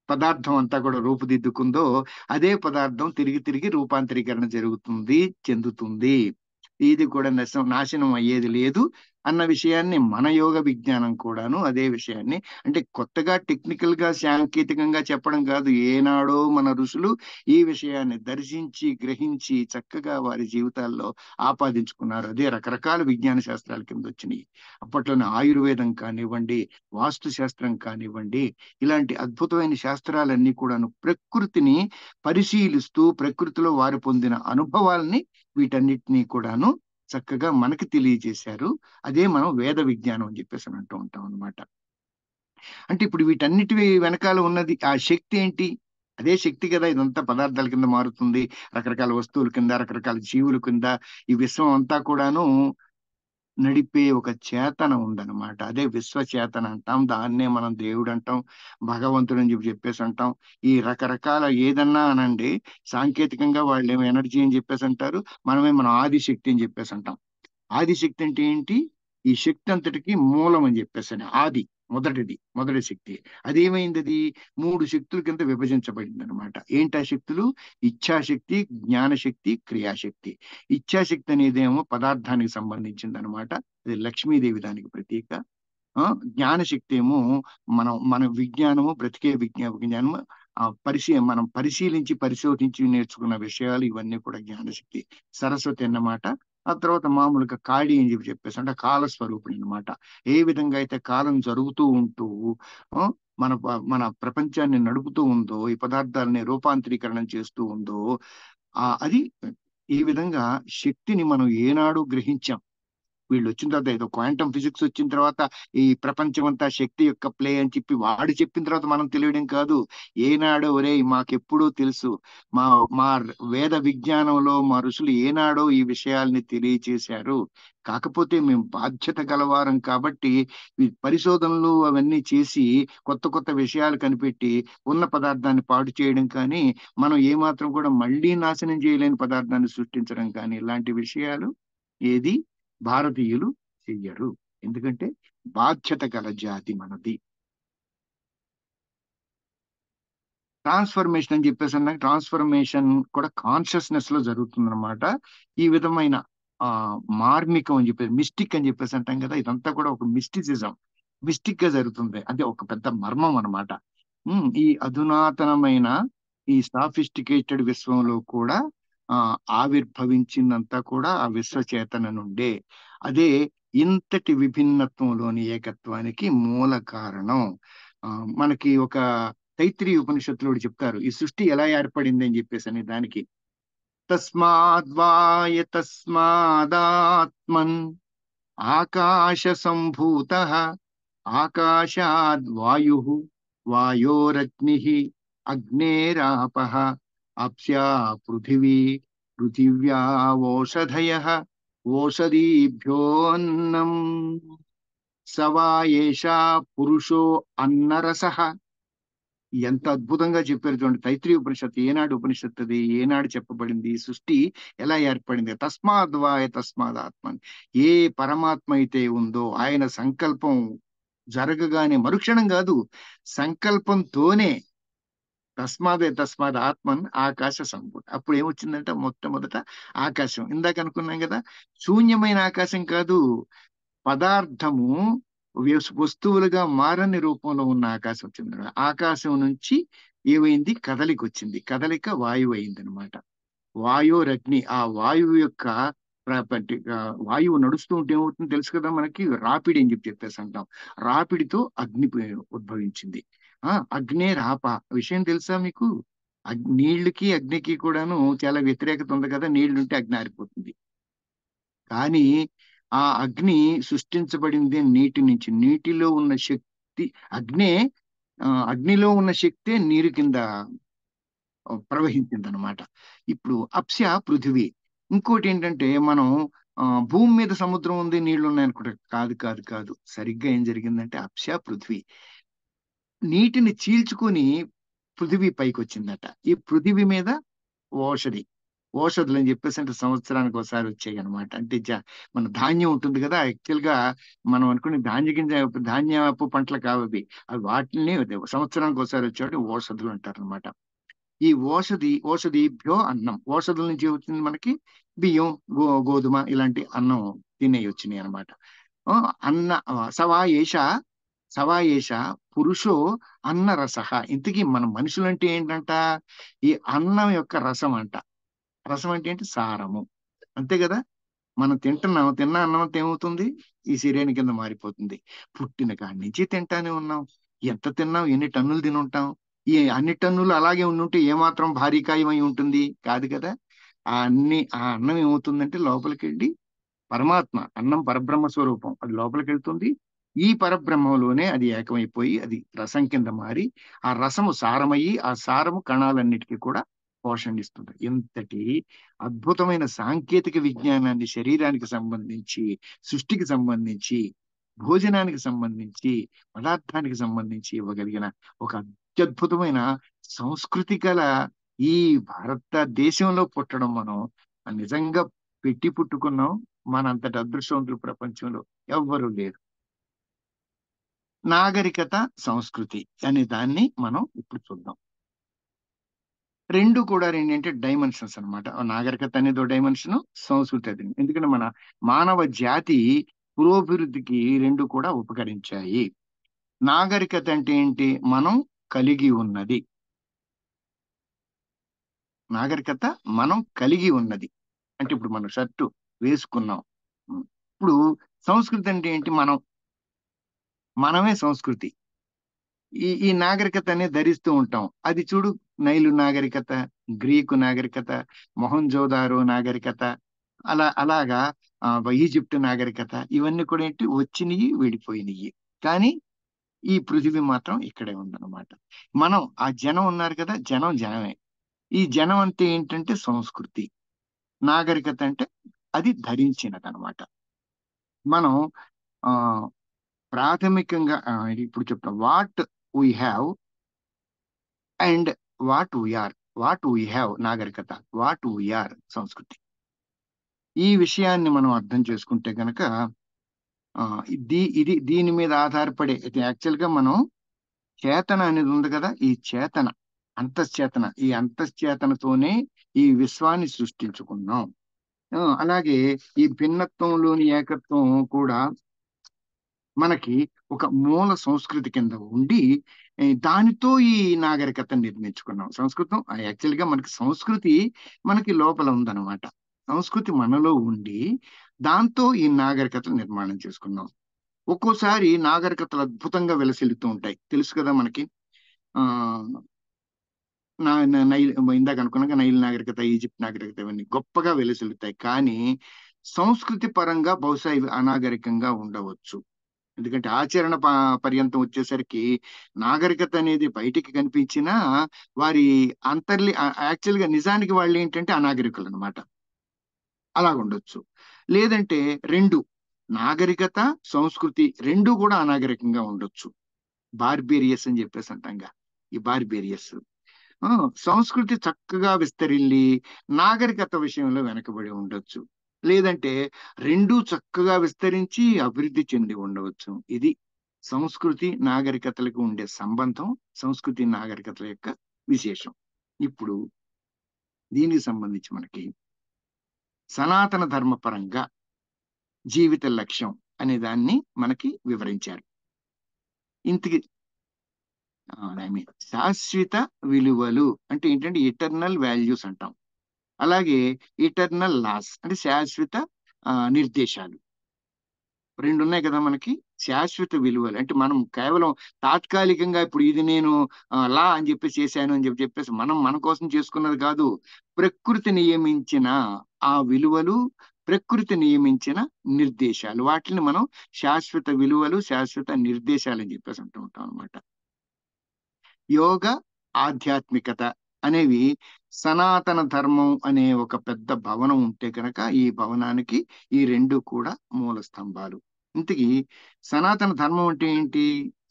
పదార్థం అంతా కూడా రూపుదిద్దుకుందో, అదే పదార్థం తిరిగి తిరిగి రూపాంతరీకరణ జరుగుతుంది, చెందుతుంది. ఇది కూడా నాశనం అయ్యేది లేదు అన్న విషయాన్ని మన యోగ విజ్ఞానం కూడాను అదే విషయాన్ని, అంటే కొత్తగా టెక్నికల్ గా సాంకేతికంగా చెప్పడం కాదు. ఏనాడో మన ఋషులు ఈ విషయాన్ని దర్శించి గ్రహించి చక్కగా వారి జీవితాల్లో ఆపాదించుకున్నారు. అదే రకరకాల విజ్ఞాన శాస్త్రాల కింద వచ్చినాయి. అప్పట్లోనే ఆయుర్వేదం కానివ్వండి, వాస్తు శాస్త్రం కానివ్వండి, ఇలాంటి అద్భుతమైన శాస్త్రాలన్నీ కూడాను ప్రకృతిని పరిశీలిస్తూ ప్రకృతిలో వారు పొందిన అనుభవాల్ని, వీటన్నిటినీ కూడాను చక్కగా మనకి తెలియజేశారు. అదే మనం వేద విజ్ఞానం అని చెప్పేసి అని అంటూ ఉంటాం అనమాట. అంటే ఇప్పుడు వీటన్నిటి వెనకాల ఉన్నది ఆ శక్తి ఏంటి? అదే శక్తి కదా ఇదంతా పదార్థాల కింద మారుతుంది, రకరకాల వస్తువుల కింద, రకరకాల జీవుల కింద. ఈ విశ్వం అంతా కూడాను నడిపే ఒక చేతన ఉందన్నమాట. అదే విశ్వచేతన అంటాం. దాన్నే మనం దేవుడు అంటాం, భగవంతుడు అని చెప్పేసి అంటాం. ఈ రకరకాల ఏదన్నా అనండి, సాంకేతికంగా వాళ్ళు ఏమో ఎనర్జీ అని చెప్పేసి అంటారు, మనమే మనం ఆదిశక్తి అని చెప్పేసి అంటాం. ఆదిశక్తి అంటే ఏంటి? ఈ శక్తి అంతటికి మూలం అని చెప్పేసి అని. ఆది మొదటి శక్తి. అదేమైంది? అది మూడు శక్తుల కింద విభజించబడింది అనమాట. ఏంటి ఆ శక్తులు? ఇచ్ఛాశక్తి, జ్ఞానశక్తి, క్రియాశక్తి. ఇచ్ఛాశక్తి అనేదేమో పదార్థానికి సంబంధించింది అనమాట. అది లక్ష్మీదేవి దానికి ప్రతీక. ఆ జ్ఞానశక్తి ఏమో మన విజ్ఞానము, బ్రతికే విజ్ఞానము, మనం పరిశీలించి పరిశోధించి నేర్చుకున్న విషయాలు ఇవన్నీ కూడా జ్ఞానశక్తి. సరస్వతి అన్నమాట. ఆ తర్వాత మామూలుగా కాళీ అని చెప్పేసి అంటే కాల స్వరూపిణి అనమాట. ఏ విధంగా అయితే కాలం జరుగుతూ ఉంటూ ఆ, మన ప్రపంచాన్ని నడుపుతూ ఉందో, ఈ పదార్థాలని రూపాంతరీకరణం చేస్తూ ఉందో, అది ఈ విధంగా శక్తిని మనం ఏనాడు గ్రహించాం. వీళ్ళు వచ్చిన తర్వాత ఏదో క్వాంటమ్ ఫిజిక్స్ వచ్చిన తర్వాత ఈ ప్రపంచం అంతా శక్తి యొక్క ప్లే అని చెప్పి వాడు చెప్పిన తర్వాత మనం తెలియడం కాదు. ఏనాడో ఒరే మాకెప్పుడూ తెలుసు, మా మా వేద విజ్ఞానంలో మా ఋషులు ఏనాడో ఈ విషయాల్ని తెలియచేశారు. కాకపోతే మేము బాధ్యత గలవారం కాబట్టి ఈ పరిశోధనలు అవన్నీ చేసి కొత్త కొత్త విషయాలు కనిపెట్టి ఉన్న పదార్థాన్ని పాడు చేయడం కానీ, మనం ఏమాత్రం కూడా మళ్ళీ నాశనం చేయలేని పదార్థాన్ని సృష్టించడం కానీ ఇలాంటి విషయాలు ఏది భారతీయులు చెయ్యరు. ఎందుకంటే బాధ్యత గల జాతి మనది. ట్రాన్స్ఫర్మేషన్ అని చెప్పేసి అన్నాక, ట్రాన్స్ఫర్మేషన్ కూడా కాన్షియస్నెస్ లో జరుగుతుంది అనమాట. ఈ విధమైన ఆ మార్మికం అని చెప్పేసి, మిస్టిక్ అని చెప్పేసి అంటాం కదా, ఇదంతా కూడా ఒక మిస్టిసిజం, మిస్టిక్ గా జరుగుతుంది. అంటే ఒక పెద్ద మర్మం అనమాట. ఈ అధునాతనమైన ఈ సాఫిస్టికేటెడ్ విశ్వంలో కూడా ఆ ఆవిర్భవించిందంతా కూడా ఆ విశ్వచేతన నుండే. అదే ఇంతటి విభిన్నత్వంలోని ఏకత్వానికి మూల కారణం. ఆ మనకి ఒక తైత్రీయ ఉపనిషత్తులో చెప్తారు ఈ సృష్టి ఎలా ఏర్పడింది అని చెప్పేసి అని. దానికి తస్మాత్మాదాత్మన్ ఆకాశ సంభూత, ఆకాశాద్ వాయు, వాయోరగ్ని, అగ్నేరాపః, అప్స్యా పృథివీ, పృథివ్యా ఓషధయ, ఓషధీభ్యోన్నం, సవా ఏషా పురుషో అన్నరసః. ఎంత అద్భుతంగా చెప్పారు చూడండి. తైత్రీయ ఉపనిషత్తు ఏనాడు ఉపనిషత్తు అది, ఏనాడు చెప్పబడింది, సృష్టి ఎలా ఏర్పడింది. తస్మాద్వాయ తస్మాదాత్మన్, ఏ పరమాత్మ అయితే ఉందో ఆయన సంకల్పం జరగగానే మరుక్షణం కాదు, సంకల్పంతోనే తస్మాత్ ఆత్మన్ ఆకాశ సంభూత. అప్పుడు ఏమొచ్చిందంటే మొట్టమొదట ఆకాశం. ఇందాక అనుకున్నాం కదా, శూన్యమైన ఆకాశం కాదు, పదార్థము వస్తువులుగా మారని రూపంలో ఉన్న ఆకాశం వచ్చింది. ఆకాశం నుంచి ఏమైంది? కదలిక వచ్చింది. కదలిక వాయువు అయింది అనమాట. వాయోరగ్ని, ఆ వాయువు యొక్క వాయువు నడుస్తూ ఉంటే ఏమవుతుంది తెలుసు కదా మనకి, రాపిడి అని చెప్పేసి అంటాం. రాపిడితో అగ్ని ఉద్భవించింది. అగ్నే రాప విషయం తెలుసా మీకు? నీళ్ళకి అగ్నికి కూడాను చాలా వ్యతిరేకత ఉంది కదా. నీళ్లుంటే అగ్ని ఆరిపోతుంది. కానీ ఆ అగ్ని సృష్టించబడింది నీటి నుంచి. నీటిలో ఉన్న శక్తి అగ్నే, అగ్నిలో ఉన్న శక్తే నీరు కింద ప్రవహించింది అనమాట. ఇప్పుడు అప్స్య పృథివీ. ఇంకోటి ఏంటంటే మనం భూమి మీద సముద్రం ఉంది నీళ్లు ఉన్నాయి అనుకుంటే, కాదు కాదు కాదు. సరిగ్గా ఏం జరిగిందంటే అప్స్య పృథ్వీ నీటిని చీల్చుకుని పృథివీ పైకి వచ్చిందట. ఈ పృథివీ మీద ఓషధి, ఓషధులు అని చెప్పేసి అంటే సంవత్సరానికి ఒకసారి వచ్చాయి అనమాట. అంటే మన ధాన్యం ఉంటుంది కదా, యాక్చువల్ గా మనం అనుకునే ధాన్యపు పంటలు కావు అవి. అవి వాటిని సంవత్సరానికి ఒకసారి వచ్చేవాటి ఓషధులు అంటారు అనమాట. ఈ ఓషధీభ్యో అన్నం, ఓషధుల నుంచి వచ్చింది మనకి బియ్యం, గోధుమ ఇలాంటి అన్నం తినే వచ్చినాయి అనమాట. అన్న సవాయేష, సవాయేష పురుషో అన్న రస. ఇంతకీ మన మనుషులంటే ఏంటంట? ఈ అన్నం యొక్క రసం అంట. రసం అంటే ఏంటి? సారము. అంతే కదా. మనం తిన్న అన్నం అంతా ఏమవుతుంది? ఈ శరీరం కింద మారిపోతుంది. పుట్టిన కాడి నుంచి తింటానే ఉన్నాం. ఎంత తిన్నాం? ఎన్ని టన్నులు తిని ఉంటాం? ఈ అన్ని టన్నులు అలాగే ఉండుంటే ఏమాత్రం భారీకాయమై ఉంటుంది? కాదు కదా. ఆ అన్నం ఏమవుతుందంటే లోపలికి వెళ్ళి, పరమాత్మ అన్నం పరబ్రహ్మ స్వరూపం, అది లోపలికి వెళ్తుంది. ఈ పరబ్రహ్మంలోనే అది ఏకమైపోయి అది రసం కింద మారి ఆ రసము సారమయ్యి ఆ సారము కణాలన్నిటికీ కూడా పోషణ ఇస్తుంది. ఇంతటి అద్భుతమైన సాంకేతిక విజ్ఞానాన్ని శరీరానికి సంబంధించి, సృష్టికి సంబంధించి, భోజనానికి సంబంధించి, పదార్థానికి సంబంధించి ఇవ్వగలిగిన ఒక అత్యద్భుతమైన సంస్కృతి గల ఈ భారతదేశంలో పుట్టడం మనం నిజంగా పెట్టి పుట్టుకున్నాం. మనంతటి అదృష్టవంతులు ప్రపంచంలో ఎవ్వరూ లేరు. నాగరికత, సంస్కృతి అనే దాన్ని మనం ఇప్పుడు చూద్దాం. రెండు కూడా ఏంటంటే డైమెన్షన్స్ అన్నమాట. నాగరికత అనేది ఒక డైమెన్షన్, సంస్కృతి అది. ఎందుకంటే మన మానవ జాతి పురోభివృద్ధికి రెండు కూడా ఉపకరించాయి. నాగరికత అంటే ఏంటి? మనం కలిగి ఉన్నది. నాగరికత మనం కలిగి ఉన్నది. అంటే ఇప్పుడు మనం షర్టు వేసుకున్నాం. ఇప్పుడు సంస్కృతి అంటే ఏంటి? మనమే సంస్కృతి. ఈ నాగరికత అనేది ధరిస్తూ ఉంటాం. అది చూడు, నైలు నాగరికత, గ్రీకు నాగరికత, మొహంజోదారో నాగరికత, అలాగా ఈజిప్ట్ నాగరికత, ఇవన్నీ కూడా ఏంటి? వచ్చినయి, వెళ్ళిపోయినయి. కానీ ఈ పృథివీ మాత్రం ఇక్కడే ఉందన్నమాట. మనం ఆ జనం ఉన్నారు కదా, జనం జనమే. ఈ జనం అంటే ఏంటంటే సంస్కృతి. నాగరికత అంటే అది ధరించినదనమాట. మనం ఆ ప్రాథమికంగా ఇప్పుడు చెప్తాం. What we have and what we are. What we have నాగరికత, వాట్ వీఆర్ సంస్కృతి. ఈ విషయాన్ని మనం అర్థం చేసుకుంటే గనక దీని మీద ఆధారపడే యాక్చువల్ గా మనం చేతన అనేది ఉంది కదా, ఈ చేతన అంతశ్చేతన, ఈ అంతశ్చేతనతోనే ఈ విశ్వాన్ని సృష్టించుకున్నాం. అలాగే ఈ భిన్నత్వంలోని ఏకత్వం కూడా మనకి ఒక మూల సంస్కృతి కింద ఉండి దానితో ఈ నాగరికత నిర్మించుకున్నాం. సంస్కృతం యాక్చువల్ గా మనకి సంస్కృతి మనకి లోపల ఉందన్నమాట. సంస్కృతి మనలో ఉండి దాంతో ఈ నాగరికత నిర్మాణం చేసుకున్నాం. ఒక్కోసారి నాగరికతలు అద్భుతంగా విలసిల్లుతూ ఉంటాయి. తెలుసు కదా మనకి. ఆ నైల్ ఇందాక అనుకున్నాక నైల్ నాగరికత, ఈజిప్ట్ నాగరికత ఇవన్నీ గొప్పగా వెలసిల్లుతాయి. కానీ సంస్కృతి పరంగా బహుశా ఇవి అనాగరికంగా ఉండవచ్చు. ఎందుకంటే ఆచరణ పర్యంతం వచ్చేసరికి నాగరికత అనేది బయటికి కనిపించినా వారి యాక్చువల్ గా నిజానికి వాళ్ళు ఏంటంటే అనాగరికులు అనమాట. అలాగుండొచ్చు. లేదంటే రెండు, నాగరికత, సంస్కృతి రెండు కూడా అనాగరికంగా ఉండొచ్చు. బార్బేరియస్ అని చెప్పేసి అంటాంగా, ఈ బార్బేరియస్. సంస్కృతి చక్కగా విస్తరిల్లి నాగరికత విషయంలో వెనకబడి ఉండొచ్చు. లేదంటే రెండూ చక్కగా విస్తరించి అభివృద్ధి చెంది ఉండవచ్చు. ఇది సంస్కృతి నాగరికతలకు ఉండే సంబంధం, సంస్కృతి నాగరికతల యొక్క విశేషం. ఇప్పుడు దీనికి సంబంధించి మనకి సనాతన ధర్మపరంగా జీవిత లక్ష్యం అనే దాన్ని మనకి వివరించారు. ఇంతకి ఐ మీన్ శాశ్వత విలువలు అంటే ఏంటంటే ఇటర్నల్ వాల్యూస్ అంటాం. అలాగే ఇటర్నల్ లాస్ అంటే శాశ్వత నిర్దేశాలు. రెండు ఉన్నాయి కదా మనకి. శాశ్వత విలువలు అంటే మనం కేవలం తాత్కాలికంగా ఇప్పుడు ఇది నేను లా అని చెప్పి చేశాను అని చెప్పేసి మనం మన కోసం చేసుకున్నది కాదు. ప్రకృతి నియమించిన ఆ విలువలు, ప్రకృతి నియమించిన నిర్దేశాలు, వాటిని మనం శాశ్వత విలువలు, శాశ్వత నిర్దేశాలు అని చెప్పేసి అంటూ ఉంటాం అనమాట. యోగ, ఆధ్యాత్మికత అనేవి సనాతన ధర్మం అనే ఒక పెద్ద భవనం ఉంటే కనుక ఈ భవనానికి ఈ రెండు కూడా మూల స్తంభాలు. ఇంతకీ సనాతన ధర్మం అంటే ఏంటి?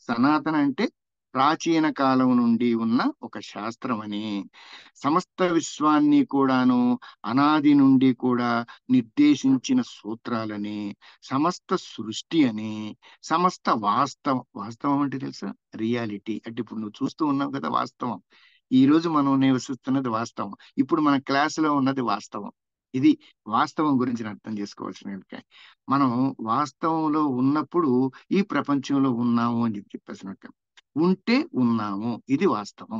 సనాతన అంటే ప్రాచీన కాలం నుండి ఉన్న ఒక శాస్త్రం అని, సమస్త విశ్వాన్ని కూడాను అనాది నుండి కూడా నిర్దేశించిన సూత్రాలని, సమస్త సృష్టి అని, సమస్త వాస్తవం. వాస్తవం అంటే తెలుసా? రియాలిటీ. అంటే ఇప్పుడు నువ్వు చూస్తూ ఉన్నావు కదా వాస్తవం. ఈ రోజు మనం నివసిస్తున్నది వాస్తవం. ఇప్పుడు మన క్లాసులో ఉన్నది వాస్తవం. ఇది వాస్తవం గురించి అర్థం చేసుకోవాల్సిన. మనం వాస్తవంలో ఉన్నప్పుడు ఈ ప్రపంచంలో ఉన్నాము అని చెప్పేసినట్టు. ఉంటే ఉన్నాము, ఇది వాస్తవం.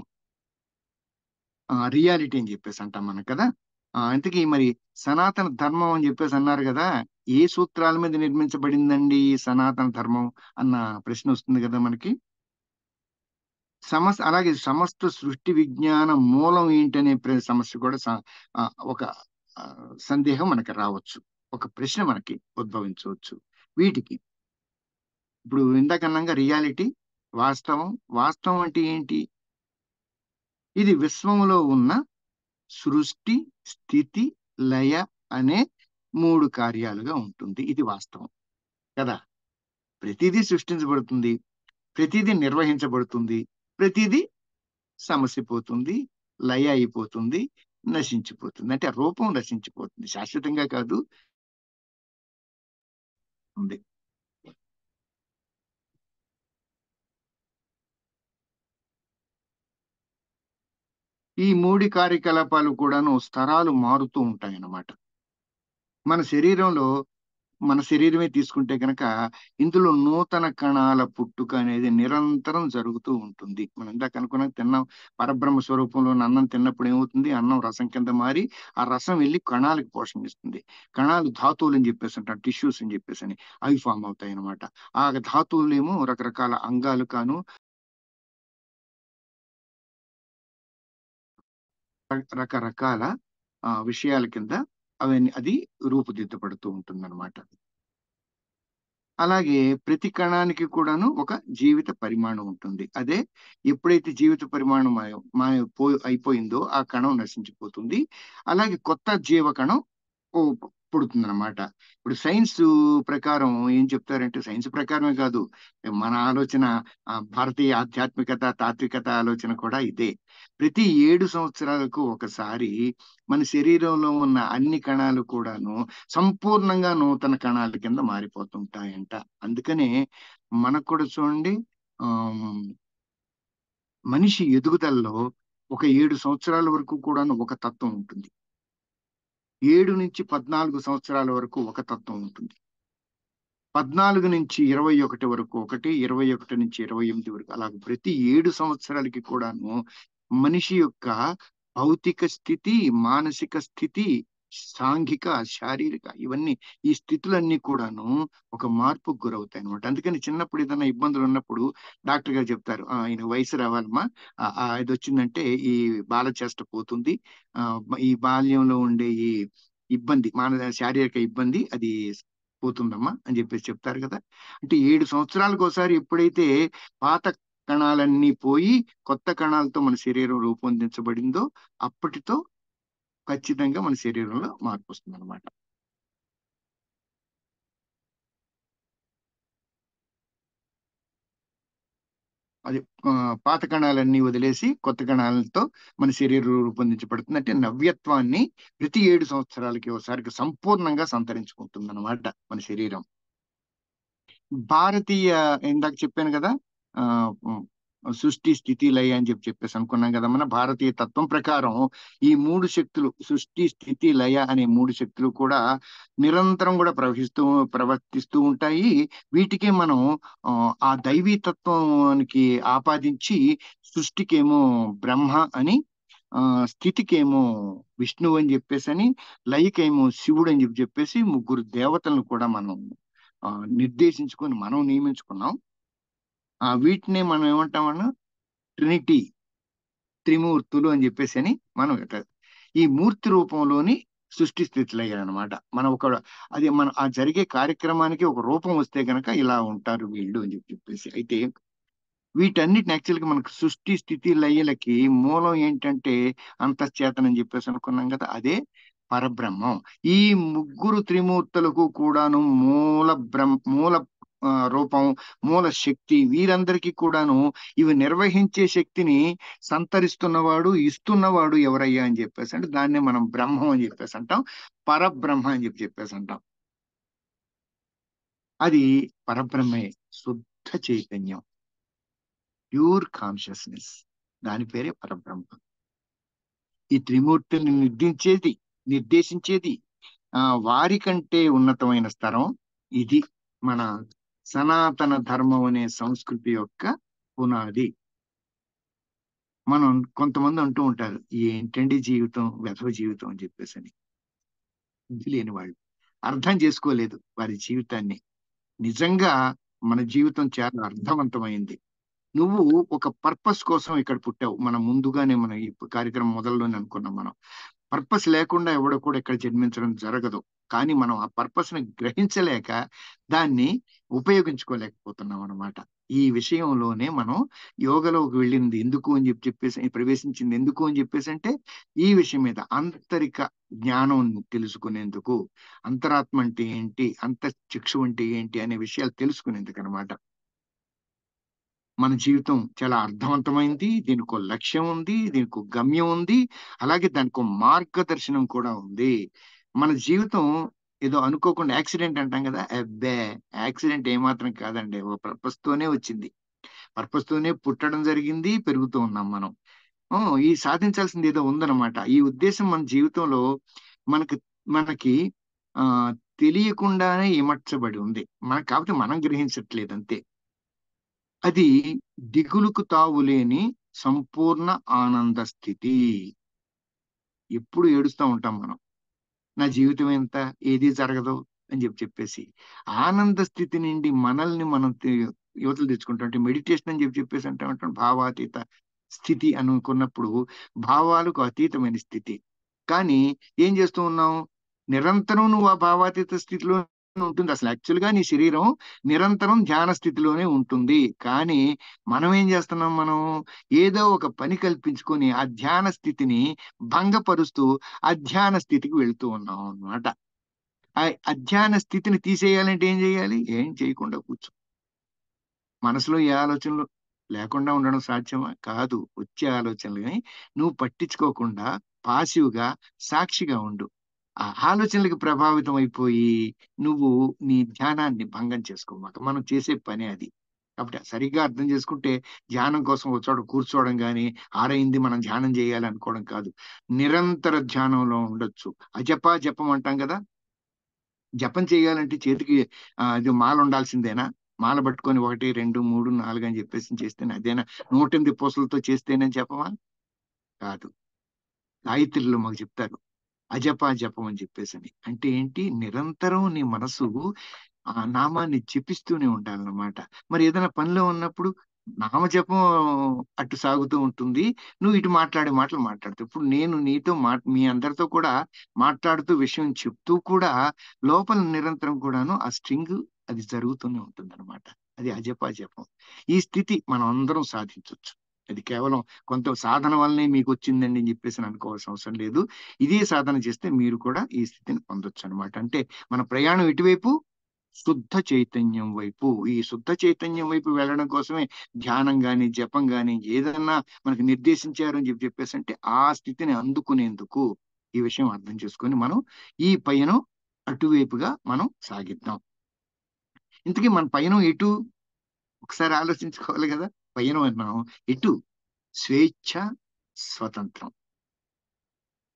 రియాలిటీ అని చెప్పేసి అంటాం మనం కదా. ఇంతకీ మరి సనాతన ధర్మం అని చెప్పేసి అన్నారు కదా, ఏ సూత్రాల మీద నిర్మించబడిందండి ఈ సనాతన ధర్మం అన్న ప్రశ్న వస్తుంది కదా మనకి. అలాగే సమస్త సృష్టి విజ్ఞాన మూలం ఏంటనే సమస్య కూడా ఒక సందేహం మనకి రావచ్చు. ఒక ప్రశ్న మనకి ఉద్భవించవచ్చు. వీటికి ఇప్పుడు ఇందాకన్నాగా రియాలిటీ, వాస్తవం. వాస్తవం అంటే ఏంటి? ఇది విశ్వంలో ఉన్న సృష్టి, స్థితి, లయ అనే 3 కార్యాలుగా ఉంటుంది. ఇది వాస్తవం కదా. ప్రతిదీ సృష్టించబడుతుంది, ప్రతిదీ నిర్వహించబడుతుంది, ప్రతిదీ సమసిపోతుంది, లయ అయిపోతుంది, నశించిపోతుంది. అంటే రూపం నశించిపోతుంది, శాశ్వతంగా కాదు ఉంది. ఈ 3 కార్యకలాపాలు కూడాను స్తరాలు మారుతూ ఉంటాయన్నమాట. మన శరీరంలో మన శరీరమే తీసుకుంటే గనక ఇందులో నూతన కణాల పుట్టుక అనేది నిరంతరం జరుగుతూ ఉంటుంది. మనం ఇందాక అనుకున్నాం, తిన్నాం పరబ్రహ్మ స్వరూపంలో ఉన్న అన్నం తిన్నప్పుడు ఏమవుతుంది? అన్నం రసం కింద మారి ఆ రసం వెళ్ళి కణాలకు పోషణ ఇస్తుంది. కణాలు ధాతువులు అని చెప్పేసి అంటారు, టిష్యూస్ అని చెప్పేసి అని, అవి ఫామ్ అవుతాయి అన్నమాట. ఆ ధాతువులేమో రకరకాల అంగాలు కాను రకరకాల విషయాల కింద అది రూపుదిద్దపడుతూ ఉంటుందన్నమాట. అలాగే ప్రతి కణానికి కూడాను ఒక జీవిత పరిమాణం ఉంటుంది. అదే ఎప్పుడైతే జీవిత పరిమాణం అయిపోయిందో ఆ కణం నశించిపోతుంది. అలాగే కొత్త జీవ కణం పుడుతుందన్నమాట. ఇప్పుడు సైన్స్ ప్రకారం ఏం చెప్తారంటే, సైన్స్ ప్రకారమే కాదు, మన ఆలోచన, భారతీయ ఆధ్యాత్మికత, తాత్వికత ఆలోచన కూడా ఇదే. ప్రతి 7 సంవత్సరాలకు ఒకసారి మన శరీరంలో ఉన్న అన్ని కణాలు కూడాను సంపూర్ణంగా నూతన కణాల కింద మారిపోతుంటాయంట. అందుకనే మనకు కూడా చూడండి, ఆమ్, మనిషి ఎదుగుదలలో ఒక 7 సంవత్సరాల వరకు కూడాను ఒక తత్వం ఉంటుంది. 7 నుంచి 14 సంవత్సరాల వరకు ఒక తత్వం ఉంటుంది. 14 నుంచి 21 వరకు ఒకటి, 21 నుంచి 28 వరకు అలాగే ప్రతి 7 సంవత్సరాలకి కూడాను మనిషి యొక్క భౌతిక స్థితి, మానసిక స్థితి, సాంఘిక, శారీరక, ఇవన్నీ ఈ స్థితులన్నీ కూడాను ఒక మార్పుకు గురవుతాయి అనమాట. అందుకని చిన్నప్పుడు ఏదైనా ఇబ్బందులు ఉన్నప్పుడు డాక్టర్ గారు చెప్తారు, ఈయన వయసు రావాలమ్మా, ఇది వచ్చిందంటే ఈ బాలచేష్ట పోతుంది, ఈ బాల్యంలో ఉండే ఈ ఇబ్బంది, శారీరక ఇబ్బంది అది పోతుందమ్మా అని చెప్పేసి చెప్తారు కదా. అంటే 7 సంవత్సరాలకు ఒకసారి ఎప్పుడైతే పాత కణాలన్నీ పోయి కొత్త కణాలతో మన శరీరం రూపొందించబడిందో అప్పటితో ఖచ్చితంగా మన శరీరంలో మార్పు వస్తుంది అనమాట. అది పాత కణాలన్నీ వదిలేసి కొత్త కణాలతో మన శరీరం రూపొందించబడుతుంది. అంటే నవ్యత్వాన్ని ప్రతి 7 సంవత్సరాలకి ఒకసారికి సంపూర్ణంగా సంతరించుకుంటుంది అనమాట మన శరీరం. భారతీయ, ఇందాక చెప్పాను కదా, ఆ ఉమ్, సృష్టి, స్థితి, లయ అని చెప్పేసి అనుకున్నాం కదా. మన భారతీయ తత్వం ప్రకారం ఈ 3 శక్తులు, సృష్టి, స్థితి, లయ అనే 3 శక్తులు కూడా నిరంతరం కూడా ప్రవర్తిస్తూ ఉంటాయి. వీటికే మనం ఆ దైవీ తత్వానికి ఆపాదించి సృష్టికేమో బ్రహ్మ అని, ఆ స్థితికేమో విష్ణువు అని చెప్పేసి అని, లయకేమో శివుడు అని చెప్పేసి 3 దేవతలను కూడా మనం ఆ, నిర్దేశించుకొని మనం నియమించుకున్నాం. వీటిని మనం ఏమంటామన్నా ట్రినిటీ, త్రిమూర్తులు అని చెప్పేసి అని మనం ఈ మూర్తి రూపంలోని సృష్టి స్థితులు అయ్యారనమాట. మనం అది మన ఆ జరిగే కార్యక్రమానికి ఒక రూపం వస్తే గనక ఇలా ఉంటారు వీళ్ళు అని చెప్పేసి. అయితే వీటన్నిటిని యాక్చువల్గా మనకు సృష్టి, స్థితి, లయలకి మూలం ఏంటంటే అంతఃచేతనం అని చెప్పేసి అనుకున్నాం కదా, అదే పరబ్రహ్మం. ఈ 3 త్రిమూర్తులకు కూడాను మూల రూపం, మూల శక్తి, వీరందరికీ కూడాను ఇవి నిర్వహించే శక్తిని సంతరిస్తున్నవాడు, ఇస్తున్నవాడు ఎవరయ్యా అని చెప్పేసి అంటే దాన్ని మనం బ్రహ్మం అని చెప్పేసి అంటాం, పరబ్రహ్మ అని చెప్పేసి అంటాం. అది పరబ్రహ్మే, శుద్ధ చైతన్యం, ప్యూర్ కాన్షియస్నెస్, దాని పేరే పరబ్రహ్మ. ఈ త్రిమూర్తుల్ని నిర్దేశించేది వారికంటే ఉన్నతమైన స్థరం ఇది. మన సనాతన ధర్మం అనే సంస్కృతి యొక్క పునాది. మనం కొంతమంది అంటూ ఉంటారు, ఏంటండి జీవితం, వ్యధవ జీవితం అని చెప్పేసి అని. బుద్ధి లేని వాళ్ళు, అర్థం చేసుకోలేదు వారి జీవితాన్ని. నిజంగా మన జీవితం చాలా అర్థవంతమైంది. నువ్వు ఒక పర్పస్ కోసం ఇక్కడ పుట్టావు. మనం ముందుగానే మన ఈ కార్యక్రమం మొదల్లోనే అనుకున్నాం మనం, పర్పస్ లేకుండా ఎవడో కూడా ఇక్కడ జన్మించడం జరగదు. కానీ మనం ఆ పర్పస్ ని గ్రహించలేక దాన్ని ఉపయోగించుకోలేకపోతున్నాం అన్నమాట. ఈ విషయంలోనే మనం యోగలోకి వెళ్ళింది ఎందుకు అని చెప్పేసి, ప్రవేశించింది ఎందుకు అని చెప్పేసి అంటే ఈ విషయం మీద ఆంతరిక జ్ఞానం తెలుసుకునేందుకు, అంతరాత్మ అంటే ఏంటి, అంతఃచక్షు అంటే ఏంటి అనే విషయాలు తెలుసుకునేందుకు అనమాట. మన జీవితం చాలా అర్థవంతమైంది. దీనికో లక్ష్యం ఉంది. దీనికో గమ్యం ఉంది. అలాగే దానికో మార్గదర్శనం కూడా ఉంది. మన జీవితం ఏదో అనుకోకుండా యాక్సిడెంట్ అంటాం కదా! అబ్బే! యాక్సిడెంట్ ఏమాత్రం కాదండి. ఒక పర్పస్ తోనే వచ్చింది. పర్పస్ తోనే పుట్టడం జరిగింది. పెరుగుతూ ఉన్నాం మనం. ఈ సాధించాల్సింది ఏదో ఉందన్నమాట. ఈ ఉద్దేశం మన జీవితంలో మనకి మనకి తెలియకుండానే ఇమడ్చబడి ఉంది. కాకపోతే మనం గ్రహించట్లేదు అంతే. అది దిగులుకు తావులేని సంపూర్ణ ఆనంద స్థితి. ఎప్పుడు ఏడుస్తా ఉంటాం మనం. నా జీవితం ఎంత, ఏది జరగదు అని చెప్పేసి. ఆనంద స్థితి నుండి మనల్ని మనం యువతలు తెచ్చుకుంటాం. అంటే మెడిటేషన్ అని చెప్పేసి అంటాం. భావాతీత స్థితి అనుకున్నప్పుడు భావాలకు అతీతమైన స్థితి. కానీ ఏం చేస్తూ ఉన్నాం? నిరంతరం నువ్వు ఆ భావాతీత స్థితిలో ఉంటుంది. అసలు యాక్చువల్ గా నీ శరీరం నిరంతరం ధ్యాన స్థితిలోనే ఉంటుంది. కానీ మనం ఏం చేస్తున్నాం? మనం ఏదో ఒక పని కల్పించుకొని ఆ ధ్యాన స్థితిని భంగపరుస్తూ అధ్యాన స్థితికి వెళ్తూ ఉన్నాం అన్నమాట. ఆ అధ్యాన స్థితిని తీసేయాలంటే ఏం చేయాలి? ఏం చేయకుండా కూర్చో. మనసులో ఏ ఆలోచనలు లేకుండా ఉండడం సాధ్యమా? కాదు. వచ్చే ఆలోచనలని నువ్వు పట్టించుకోకుండా పాసివ్‌గా, సాక్షిగా ఉండు. ఆ ఆలోచనలకి ప్రభావితం అయిపోయి నువ్వు నీ ధ్యానాన్ని భంగం చేసుకోమాక. మనం చేసే పనే అది. కాబట్టి సరిగ్గా అర్థం చేసుకుంటే ధ్యానం కోసం ఒక చోట కూర్చోవడం గాని, ఆరైంది మనం ధ్యానం చేయాలి అనుకోవడం కాదు. నిరంతర ధ్యానంలో ఉండొచ్చు. అజపా జపం అంటాం గదా! జపం చేయాలంటే చేతికి ఇది మాల ఉండాల్సిందేనా? మాల పట్టుకొని 1, 2, 3, 4 అని చెప్పేసి చేస్తేనే అదేనా 108 పూసలతో చేస్తేనే జపమా? కాదు. గాయత్రిలో మాకు చెప్తారు. అజపా జపం అని చెప్పేసని. అంటే ఏంటి? నిరంతరం నీ మనసు ఆ నామాన్ని జపిస్తూనే ఉండాలన్నమాట. మరి ఏదైనా పనిలో ఉన్నప్పుడు నామజపం అటు సాగుతూ ఉంటుంది. నువ్వు ఇటు మాట్లాడే మాటలు మాట్లాడుతావు. ఇప్పుడు నేను నీతో మీ అందరితో కూడా మాట్లాడుతూ విషయం చెప్తూ కూడా లోపల నిరంతరం కూడాను ఆ స్ట్రింగ్ అది జరుగుతూనే ఉంటుందన్నమాట. అది అజపా జపం. ఈ స్థితి మనం అందరం సాధించొచ్చు. అది కేవలం కొంత సాధన వల్లనే మీకొచ్చిందండి అని చెప్పేసి అనుకోవాల్సిన అవసరం లేదు. ఇదే సాధన చేస్తే మీరు కూడా ఈ స్థితిని పొందొచ్చనమాట. అంటే మన ప్రయాణం ఎటువైపు? శుద్ధ చైతన్యం వైపు. ఈ శుద్ధ చైతన్యం వైపు వెళ్ళడం కోసమే ధ్యానం గాని, జపం గాని ఏదన్నా మనకు నిర్దేశించారు అని చెప్పేసంటే ఆ స్థితిని అందుకునేందుకు ఈ విషయం అర్థం చేసుకొని మనం ఈ పయనం అటువైపుగా మనం సాగిద్దాం. ఇంతకీ మన పయనం ఎటు? ఒకసారి ఆలోచించుకోవాలి గదా! పయనం మనం ఎటు? స్వేచ్ఛ, స్వతంత్రం.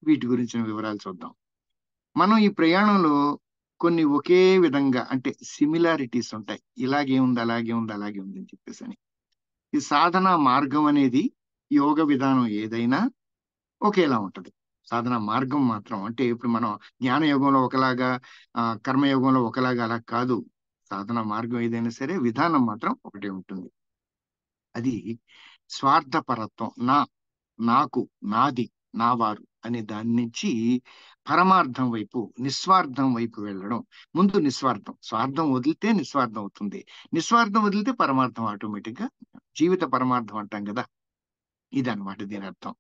వీటి గురించిన వివరాలు చూద్దాం. మనం ఈ ప్రయాణంలో కొన్ని ఒకే విధంగా అంటే సిమిలారిటీస్ ఉంటాయి. ఇలాగే ఉంది, అలాగే ఉంది, అలాగే ఉంది అని చెప్పేసని. ఈ సాధనా మార్గం అనేది యోగ విధానం ఏదైనా ఒకేలా ఉంటది. సాధనా మార్గం మాత్రం అంటే ఇప్పుడు మనం జ్ఞాన యోగంలో ఒకలాగా, కర్మయోగంలో ఒకలాగా అలా కాదు. సాధనా మార్గం ఏదైనా సరే విధానం మాత్రం ఒకటే ఉంటుంది. అది స్వార్థపరత్వం. నాకు, నాది, నా వారు అనే దాని నుంచి పరమార్థం వైపు, నిస్వార్థం వైపు వెళ్ళడం. ముందు నిస్వార్థం. స్వార్థం వదిలితే నిస్వార్థం అవుతుంది. నిస్వార్థం వదిలితే పరమార్థం ఆటోమేటిక్‌గా జీవిత పరమార్థం అంటాం గదా! ఇదన్నమాట దీనర్థం.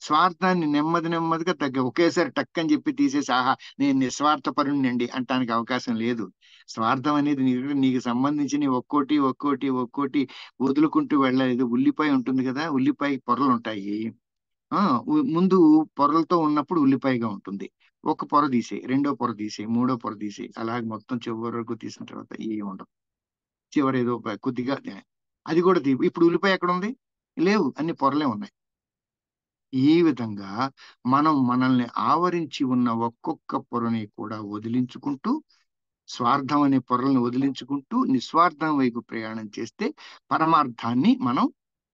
స్వార్థాన్ని నెమ్మదిగా ఒకేసారి టక్కని చెప్పి తీసేసి, ఆహా! నేను నిస్వార్థపరుడినండి అంటానికి అవకాశం లేదు. స్వార్థం అనేది నీకు సంబంధించినయి ఒక్కోటి వదులుకుంటూ వెళ్ళలేదు. ఉల్లిపాయ ఉంటుంది గదా! ఉల్లిపాయ పొరలుంటాయి. ఆ! ముందు పొరలతో ఉన్నప్పుడు ఉల్లిపాయగా ఉంటుంది. ఒక పొర తీసేయి, రెండో పొర తీసేయి, మూడో పొర తీసేయి. అలాగే మొత్తం చివరి వరకు తీసిన తర్వాత ఏమి ఉండవు. చివరేదో కొద్దిగా అది కూడా ఇప్పుడు ఉల్లిపాయ ఎక్కడుంది? లేవు. అన్ని పొరలే ఉన్నాయి. ఈ విధంగా మనం మనల్ని ఆవరించి ఉన్న ఒక్కొక్క పొరని కూడా వదిలించుకుంటూ, స్వార్థం అనే పొరలను వదిలించుకుంటూ, నిస్వార్థం వైపు ప్రయాణం చేస్తే పరమార్థాన్ని మనం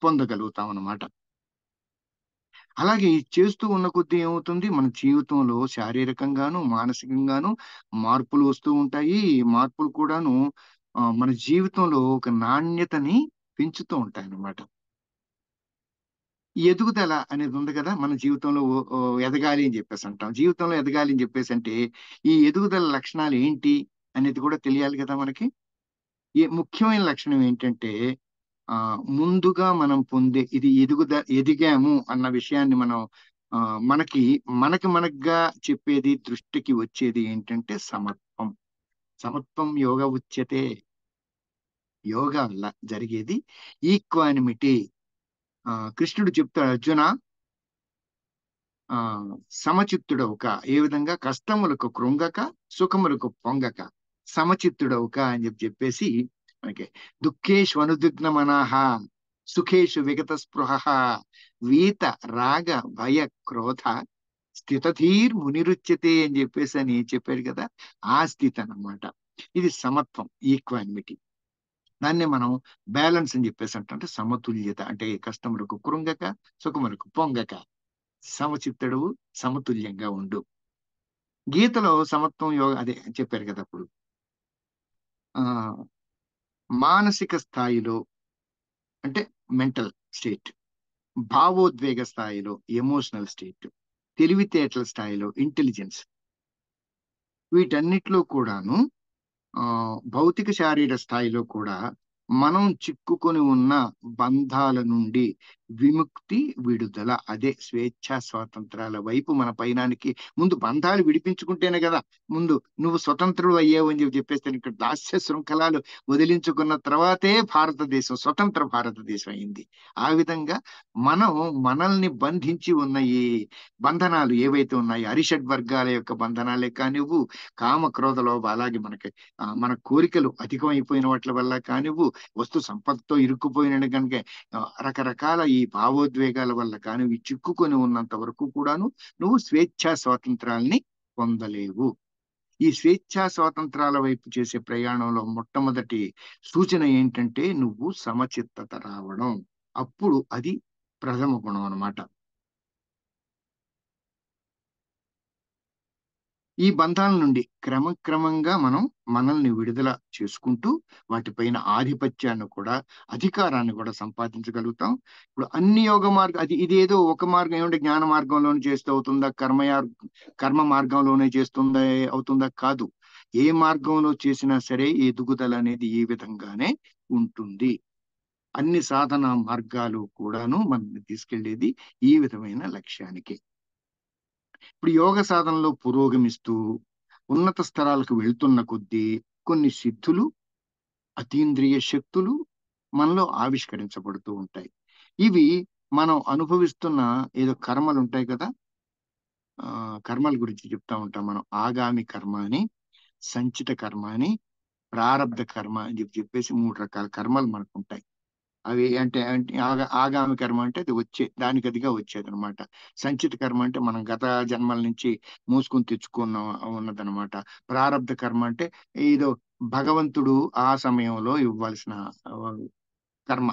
పొందగలుగుతామనమాట. అలాగే ఇది చేస్తూ ఉన్న కొద్దీ ఏమవుతుంది, మన జీవితంలో శారీరకంగాను, మానసికంగాను మార్పులు వస్తూ ఉంటాయి. మార్పులు కూడాను మన జీవితంలో ఒక నాణ్యతని పెంచుతూ ఉంటాయన్నమాట. ఎదుగుదల అనేది ఉంది కదా మన జీవితంలో ఎదగాలి అని చెప్పేసి అంటాం. జీవితంలో ఎదగాలి అని చెప్పేసి అంటే ఈ ఎదుగుదల లక్షణాలు ఏంటి అనేది కూడా తెలియాలి కదా మనకి. ముఖ్యమైన లక్షణం ఏంటంటే ముందుగా మనం పొందే ఇది ఎదిగాము అన్న విషయాన్ని మనం ఆ, మనకి మనకుగా చెప్పేది దృష్టికి వచ్చేది ఏంటంటే సమత్వం. సమత్వం యోగ ఉచ్యతే. యోగా వల్ల జరిగేది ఈక్వానిమిటీ. కృష్ణుడు చెప్తాడు అర్జున, ఆ సమచిత్తుడవుక, ఏ విధంగా కష్టములకు కృంగక సుఖములకు పొంగక సమచిత్తుడవుక అని చెప్పేసి మనకి దుఃఖేషు అనుద్విగ్న మనాహ సుఖేషు విగత స్పృహ వీత రాగ భయ క్రోధ స్థితధీర్ మునిరుచ్యతే అని చెప్పేసి అని చెప్పాడు కదా. ఆ స్థితి అన్నమాట. ఇది సమత్వం, ఈక్వానిమిటీ. దాన్నే మనం బ్యాలెన్స్ అని చెప్పేసి అంటే సమతుల్యత. అంటే కష్టములకు కృంగక సుఖములకు పొంగక సమచిత్తుడు, సమతుల్యంగా ఉండు. గీతలో సమత్వం యోగ అదే చెప్పారు కదా అప్పుడు. ఆ మానసిక స్థాయిలో అంటే మెంటల్ స్టేట్, భావోద్వేగ స్థాయిలో ఎమోషనల్ స్టేట్, తెలివితేటల స్థాయిలో ఇంటెలిజెన్స్, వీటన్నిటిలో కూడాను ఆ భౌతిక శారీర స్థాయిలో కూడా మనం చిక్కుకొని ఉన్న బంధాల నుండి విముక్తి, విడుదల, అదే స్వేచ్ఛా స్వాతంత్రాల వైపు మన పయనానికి. ముందు బంధాలు విడిపించుకుంటేనే కదా ముందు నువ్వు స్వతంత్రుడు అయ్యావు అని చెప్పేస్తే, ఇక్కడ దాస్య శృంఖలాలు వదిలించుకున్న తర్వాతే భారతదేశం స్వతంత్ర భారతదేశం అయింది. ఆ విధంగా మనం మనల్ని బంధించి ఉన్న ఈ బంధనాలు ఏవైతే ఉన్నాయో అరిషడ్ వర్గాల యొక్క బంధనాలే కానివ్వు, కామ క్రోధ లోభ, అలాగే మనకి మన కోరికలు అధికమైపోయిన వాటి వల్ల కానివ్వు, వస్తు సంపదతో ఇరుక్కుపోయిన కనుక రకరకాల ఈ భావోద్వేగాల వల్ల కానివ్వు చిక్కుకొని ఉన్నంత వరకు కూడాను నువ్వు స్వేచ్ఛా స్వాతంత్రాల్ని పొందలేవు. ఈ స్వేచ్ఛా స్వాతంత్రాల వైపు చేసే ప్రయాణంలో మొట్టమొదటి సూచన ఏంటంటే నువ్వు సమచిత్తత రావడం. అప్పుడు అది ప్రథమ గుణం అన్నమాట. ఈ బంధాల నుండి క్రమక్రమంగా మనం మనల్ని విడుదల చేసుకుంటూ వాటిపైన ఆధిపత్యాన్ని కూడా, అధికారాన్ని కూడా సంపాదించగలుగుతాం. ఇప్పుడు అన్ని యోగ మార్గం అది ఇదేదో ఒక మార్గం ఏమంటే జ్ఞాన మార్గంలోనే చేస్తూ అవుతుందా, కర్మ మార్గంలోనే చేస్తుందా అవుతుందా కాదు. ఏ మార్గంలో చేసినా సరే ఎదుగుదల అనేది ఈ విధంగానే ఉంటుంది. అన్ని సాధన మార్గాలు కూడాను మనల్ని తీసుకెళ్లేది ఈ విధమైన లక్ష్యానికి. ఇప్పుడు యోగ సాధనలో పురోగమిస్తూ ఉన్నత స్థరాలకు వెళ్తున్న కొద్దీ కొన్ని సిద్ధులు, అతీంద్రియ శక్తులు మనలో ఆవిష్కరించబడుతూ ఉంటాయి. ఇవి మనం అనుభవిస్తున్న ఏదో కర్మలు ఉంటాయి కదా. కర్మల గురించి చెప్తా ఉంటాం మనం. ఆగామి కర్మ అని, సంచిత కర్మ అని, ప్రారబ్ధ కర్మ అని చెప్పేసి మూడు రకాల కర్మలు మనకు ఉంటాయి. అవి అంటే అంటే ఆగామి కర్మ అంటే అది దానికి అదిగా వచ్చేది అనమాట. సంచిత కర్మ అంటే మనం గత జన్మల నుంచి మూసుకొని తెచ్చుకున్న ఉన్నదనమాట. ప్రారబ్ధ కర్మ అంటే ఏదో భగవంతుడు ఆ సమయంలో ఇవ్వాల్సిన ఆ, కర్మ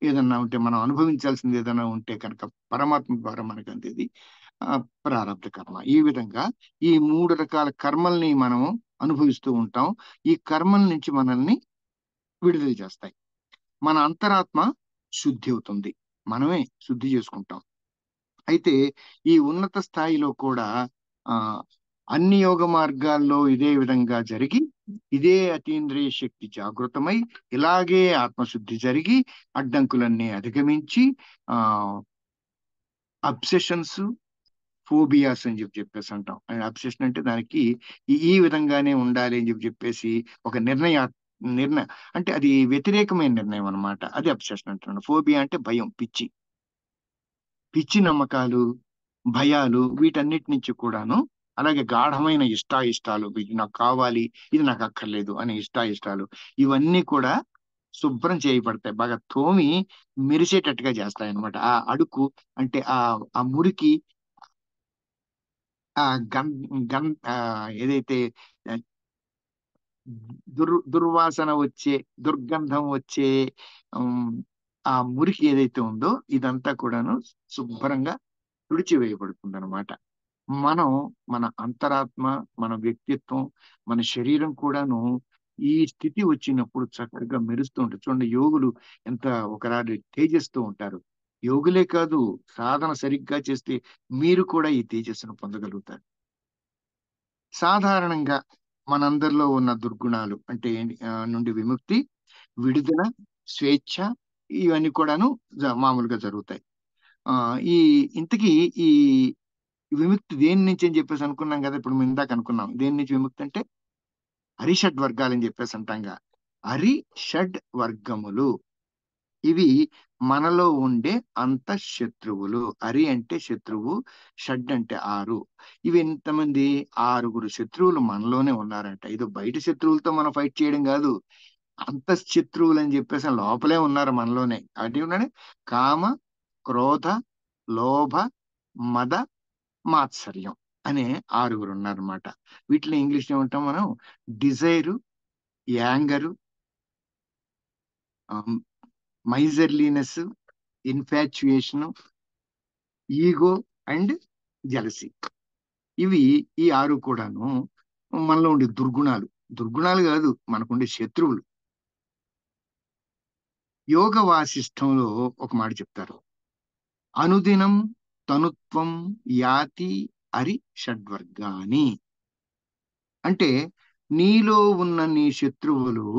ఏదన్నా ఉంటే, మనం అనుభవించాల్సింది ఏదైనా ఉంటే కనుక పరమాత్మ ద్వారా మనకు అందేది ఆ ప్రారబ్ధ కర్మ. ఈ విధంగా ఈ మూడు రకాల కర్మల్ని మనం అనుభవిస్తూ ఉంటాం. ఈ కర్మల నుంచి మనల్ని విడుదల చేస్తాయి. మన అంతరాత్మ శుద్ధి అవుతుంది. మనమే శుద్ధి చేసుకుంటాం. అయితే ఈ ఉన్నత స్థాయిలో కూడా ఆ అన్ని యోగ మార్గాల్లో ఇదే విధంగా జరిగి, ఇదే అతీంద్రియ శక్తి జాగృతమై, ఇలాగే ఆత్మశుద్ధి జరిగి అడ్డంకులన్నీ అధిగమించి ఆ అబ్సెషన్స్, ఫోబియాస్ అని చెప్పేసి అంటాం. అబ్సెషన్ అంటే దానికి ఈ విధంగానే ఉండాలి అని చెప్పేసి ఒక నిర్ణయం అంటే అది వ్యతిరేకమైన నిర్ణయం అన్నమాట. అది అబ్సెషన్ అంటున్నాను. ఫోబియా అంటే భయం, పిచ్చి. పిచ్చి నమ్మకాలు, భయాలు, వీటన్నిటి నుంచి కూడాను, అలాగే గాఢమైన ఇష్టాయిష్టాలు, ఇది నాకు కావాలి, ఇది నాకు అక్కర్లేదు అనే ఇష్టాయిష్టాలు, ఇవన్నీ కూడా శుభ్రం చేయబడతాయి. బాగా తోమి మెరిసేటట్టుగా చేస్తాయి అన్నమాట. ఆ అడుగు అంటే ఆ మురికి, ఆ గన్ గన్ ఏదైతే ఆ, దుర్వాసన వచ్చే, దుర్గంధం వచ్చే ఉమ్, ఆ మురికి ఏదైతే ఉందో ఇదంతా కూడాను శుభ్రంగా తుడిచివేయబడుతుంది అనమాట. మనం మన అంతరాత్మ, మన వ్యక్తిత్వం, మన శరీరం కూడాను ఈ స్థితి వచ్చినప్పుడు చక్కగా మెరుస్తూ ఉంటుంది. చూడండి యోగులు ఎంత ఒకరాడు తేజస్తూ ఉంటారు. యోగులే కాదు, సాధన సరిగ్గా చేస్తే మీరు కూడా ఈ తేజస్సును పొందగలుగుతారు. సాధారణంగా మనందరిలో ఉన్న దుర్గుణాలు అంటే నుండి విముక్తి, విడుదల, స్వేచ్ఛ, ఇవన్నీ కూడాను మామూలుగా జరుగుతాయి. ఆ ఈ ఇంతకీ ఈ విముక్తి దేని నుంచి అని చెప్పేసి అనుకున్నాం కదా, ఇప్పుడు మనం ఇందాక అనుకున్నాం దేని నుంచి విముక్తి అంటే అరిషడ్ వర్గాలు అని చెప్పేసి అంటాంగా. అరిషడ్ వర్గములు ఇవి మనలో ఉండే అంతఃశత్రువులు. అరి అంటే శత్రువు, షడ్ అంటే ఆరు. ఇవి ఎంతమంది? ఆరుగురు శత్రువులు మనలోనే ఉన్నారంట. ఇది బయట శత్రువులతో మనం ఫైట్ చేయడం కాదు, అంతఃశత్రువులు అని చెప్పేసి లోపలే ఉన్నారు మనలోనే. అంటే ఉన్నాడు కామ, క్రోధ, లోభ, మద, మాత్సర్యం అనే ఆరుగురు ఉన్నారన్నమాట. వీటిని ఇంగ్లీష్ ఏమంటాం మనం? Desire, anger, miserliness, infatuation, ego and jealousy. ఇవి ఈ ఆరు కూడాను మనలో ఉండే దుర్గుణాలు. దుర్గుణాలు కాదు, మనకుండే శత్రువులు. యోగ వాసిష్టంలో ఒక మాట చెప్తారు: అనుదినం తనుత్వం యాతి అరి షడ్వర్గాని. అంటే నీలో ఉన్న నీ శత్రువులు